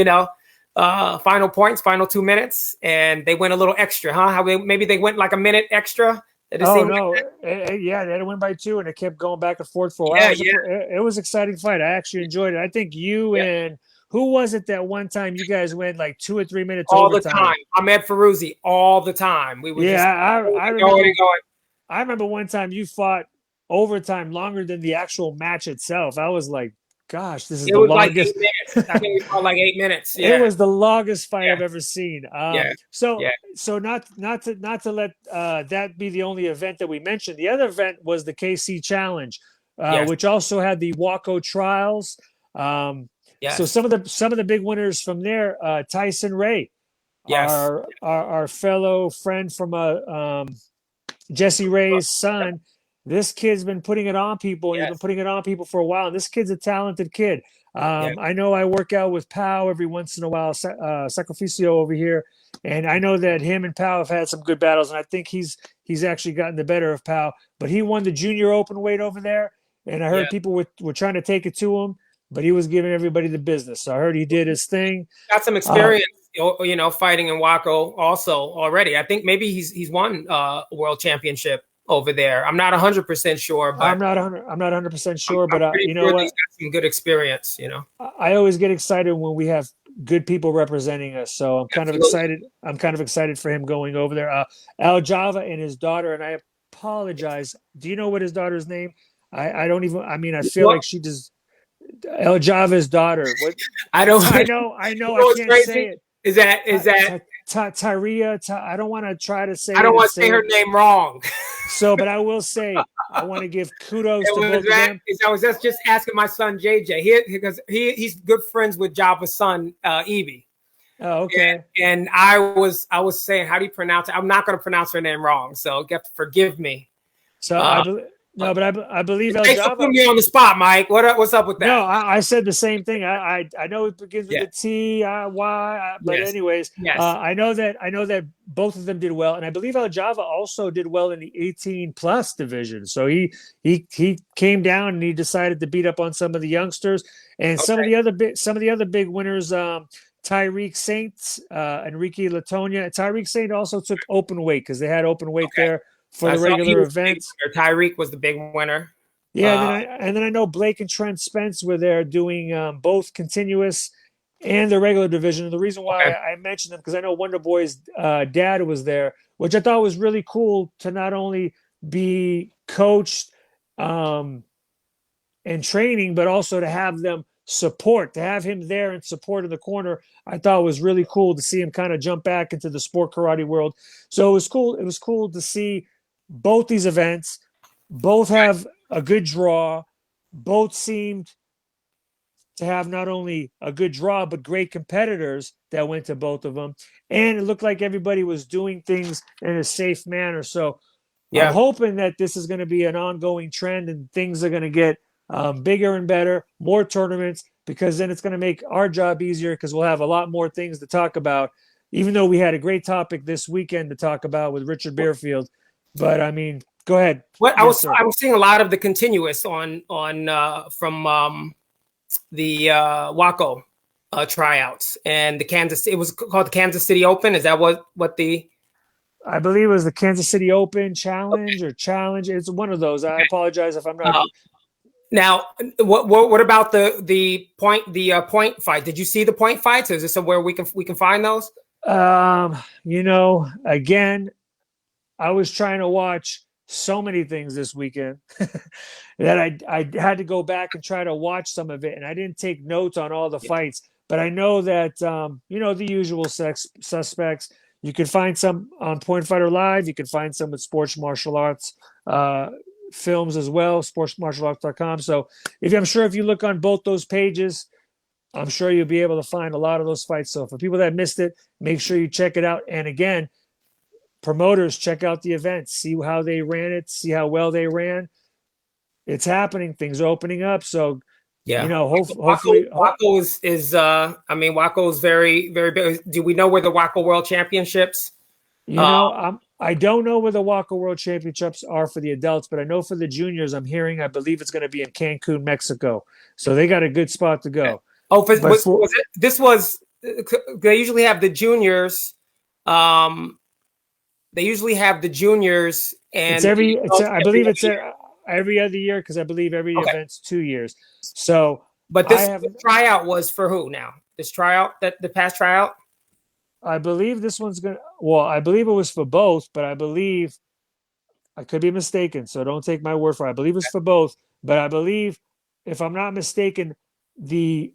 final points, final 2 minutes, and they went a little extra, huh? How maybe they went like a minute extra.
Oh no! Yeah, they had to win by 2, and it kept going back and forth for a while. It was an exciting fight. I actually enjoyed it. I think you and who was it that one time you guys went like 2 or 3 minutes
all
overtime?
The time. Ahmed Farouzi all the time. We were
I remember one time you fought overtime longer than the actual match itself. I was like, gosh, this is the longest.
Like 8 minutes. I think we fought like 8 minutes. Yeah.
It was the longest fight I've ever seen. So not to let that be the only event that we mentioned. The other event was the KC Challenge, which also had the Waco Trials. So some of the big winners from there, Tyson Ray, our fellow friend from Jesse Ray's son. This kid's been putting it on people. He's been putting it on people for a while. And this kid's a talented kid. I know I work out with Pau every once in a while, Sacrificio over here. And I know that him and Pau have had some good battles. And I think he's actually gotten the better of Pau. But he won the junior open weight over there. And I heard people were trying to take it to him. but he was giving everybody the business. So I heard he did his thing.
Got some experience, fighting in Waco also already. I think maybe he's won a world championship over there. I'm not 100% sure, but
I'm not 100% sure, but
you know what? He's got some good experience.
I always get excited when we have good people representing us. So I'm kind of excited. I'm kind of excited for him going over there. Al Java and his daughter, and I apologize. Do you know what his daughter's name? I don't even. I mean, I feel like she just El Java's daughter. What?
I know.
I can't
crazy?
say it.
Is that
Tyria? I don't want to try to say.
I don't want to say her name wrong.
So, but I will say, I want to give kudos to both of them.
I was just asking my son JJ because he's good friends with Java's son Evie.
Oh, okay.
And I was saying, how do you pronounce it? I'm not going to pronounce her name wrong, so you have to forgive me.
So I believe El
Java. Put me on the spot, Mike. What's up with that?
No, I said the same thing. I know it begins with a T, Y, but anyways, I know that both of them did well, and I believe El Java also did well in the 18+ division. So he came down and he decided to beat up on some of the youngsters and some of the other big winners. Tyreek Saint, Enrique Latonia. Tyreek Saint also took open weight because they had open weight there for the regular events.
Tyreek was the big winner.
Yeah, and then I know Blake and Trent Spence were there doing both continuous and the regular division. And the reason why I mentioned them because I know Wonder Boy's dad was there, which I thought was really cool to not only be coached and training, but also to have them support, to have him there and support in the corner. I thought was really cool to see him kind of jump back into the sport karate world. So it was cool. It was cool to see both these events. Both have a good draw. Both seemed to have not only a good draw, but great competitors that went to both of them. And it looked like everybody was doing things in a safe manner. So I'm hoping that this is going to be an ongoing trend and things are going to get bigger and better, more tournaments, because then it's going to make our job easier because we'll have a lot more things to talk about, even though we had a great topic this weekend to talk about with Richard Beerfield. But I mean, go ahead.
I was seeing a lot of the continuous from the Waco tryouts and it was called the Kansas City Open. Is that what
I believe it was the Kansas City Open Challenge or Challenge. It's one of those. I apologize if I'm not.
Now, what about the point fight? Did you see the point fights? Is there somewhere we can find those?
Again, I was trying to watch so many things this weekend that I had to go back and try to watch some of it, and I didn't take notes on all the fights. But I know that the usual suspects. You can find some on Point Fighter Live. You can find some with Sports Martial Arts films as well, sportsmartialarts.com. So I'm sure if you look on both those pages, I'm sure you'll be able to find a lot of those fights. So for people that missed it, make sure you check it out. And again, promoters, check out the events, see how they ran it, see how well they ran. It's happening. Things are opening up. So, hopefully.
Waco is Waco is very, very big. Do we know where the Waco World Championships?
I don't know where the Waco World Championships are for the adults, but I know for the juniors, I believe it's going to be in Cancun, Mexico. So they got a good spot to go.
Oh, they usually have the juniors. They usually have the juniors, and
I believe it's every other year because I believe every event's 2 years. So,
but this tryout was for who now? This tryout, the past tryout.
I believe this one's going to. Well, I believe it was for both, but I believe I could be mistaken. So don't take my word for it. I believe it's for both, but I believe, if I'm not mistaken, the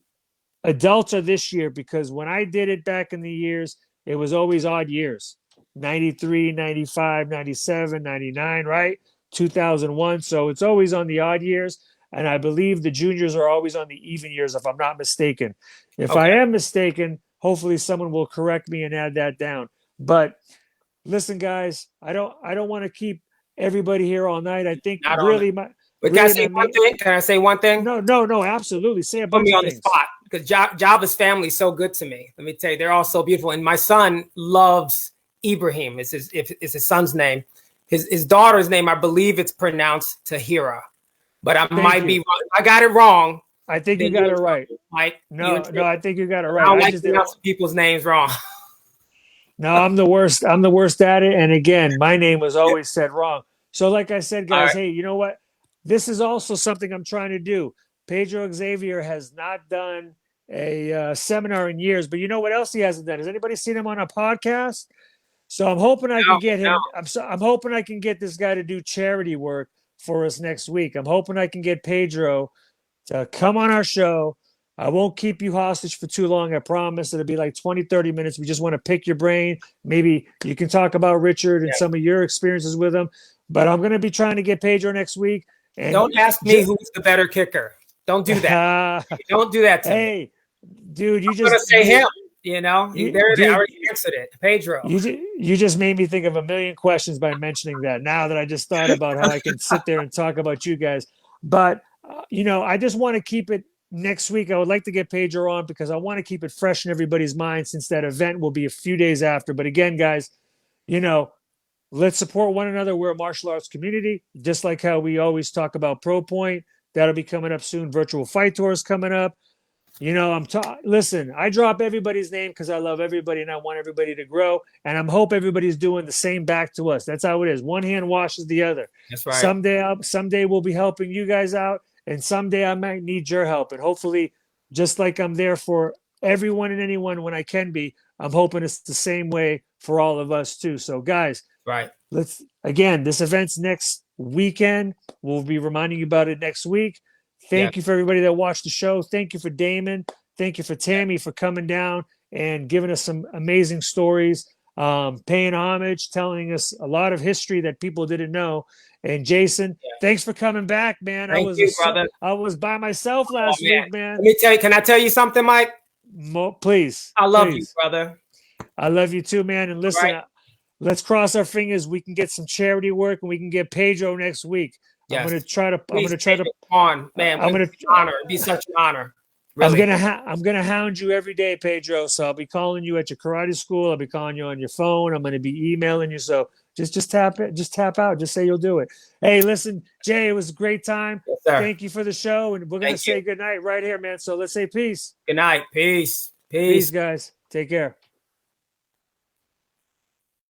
adults are this year because when I did it back in the years, it was always odd years. 93, 95, 97, 99, right? 2001. So it's always on the odd years. And I believe the juniors are always on the even years, if I'm not mistaken. If I am mistaken, hopefully someone will correct me and add that down. But listen, guys, I don't want to keep everybody here all night. I think
But can I say one thing? Can I say one thing?
No, absolutely. Say a bunch of things. Put me on the spot
because Java's family is so good to me. Let me tell you, they're all so beautiful. And my son loves Ibrahim. It's his son's name. His daughter's name, I believe it's pronounced Tahira, but I might be wrong. I got it wrong.
I think you
then
got
you're
it
in
right.
trouble, Mike.
No, I think you got it
I
right.
don't
I
like
just didn't.
pronouncing people's names wrong.
No, I'm the worst. I'm the worst at it. And again, my name was always said wrong. So, like I said,
All
guys,
right.
hey, you know what? This is also something I'm trying to do. Pedro Xavier has not done a seminar in years, but you know what else he hasn't done? Has anybody seen him on a podcast? So I'm hoping I can
No,
get
no.
him. I'm hoping I can get this guy to do charity work for us next week. I'm hoping I can get Pedro to come on our show. I won't keep you hostage for too long. I promise it'll be like 20, 30 minutes. We just want to pick your brain. Maybe you can talk about Richard and
Yeah.
some of your experiences with him. But I'm going to be trying to get Pedro next week. And
Don't ask me who's the better kicker. Don't do that. Don't do that to me.
Hey, dude, you
I'm gonna
just
say him. You know,
you-
they
dude,
already answered it. Pedro.
you just made me think of a million questions by mentioning that. Now that I just thought about how I can sit there and talk about you guys, but I just want to keep it next week. I would like to get Pedro on because I want to keep it fresh in everybody's mind since that event will be a few days after. But again, guys, let's support one another. We're a martial arts community, just like how we always talk about Pro Point. That'll be coming up soon. Virtual Fight Tour is coming up. Listen, I drop everybody's name because I love everybody and I want everybody to grow. And I hope everybody's doing the same back to us. That's how it is. One hand washes the other.
That's right.
Someday we'll be helping you guys out, and someday I might need your help. And hopefully, just like I'm there for everyone and anyone when I can be, I'm hoping it's the same way for all of us too. So, guys,
Right.
this event's next weekend. We'll be reminding you about it next week. Thank you for everybody that watched the show. Thank you for Damon. Thank you for Tammy for coming down and giving us some amazing stories, paying homage, telling us a lot of history that people didn't know. And Jason, thanks for coming back, man.
Thank you, brother.
I was by myself last week, man.
Let me tell you. Can I tell you something, Mike?
Please.
I love
please.
you, brother.
I love you too, man. And listen, let's cross our fingers. We can get some charity work, and we can get Pedro next week.
Yes.
I'm gonna try to.
Come on, man. It'd be such an honor. Really.
I'm gonna hound you every day, Pedro. So I'll be calling you at your karate school. I'll be calling you on your phone. I'm gonna be emailing you. So just tap it. Just tap out. Just say you'll do it. Hey, listen, Jay, it was a great time.
Yes, sir.
Thank you for the show, and we're gonna say good night right here, man. So let's say peace.
Good night. Peace.
Peace, guys. Take care.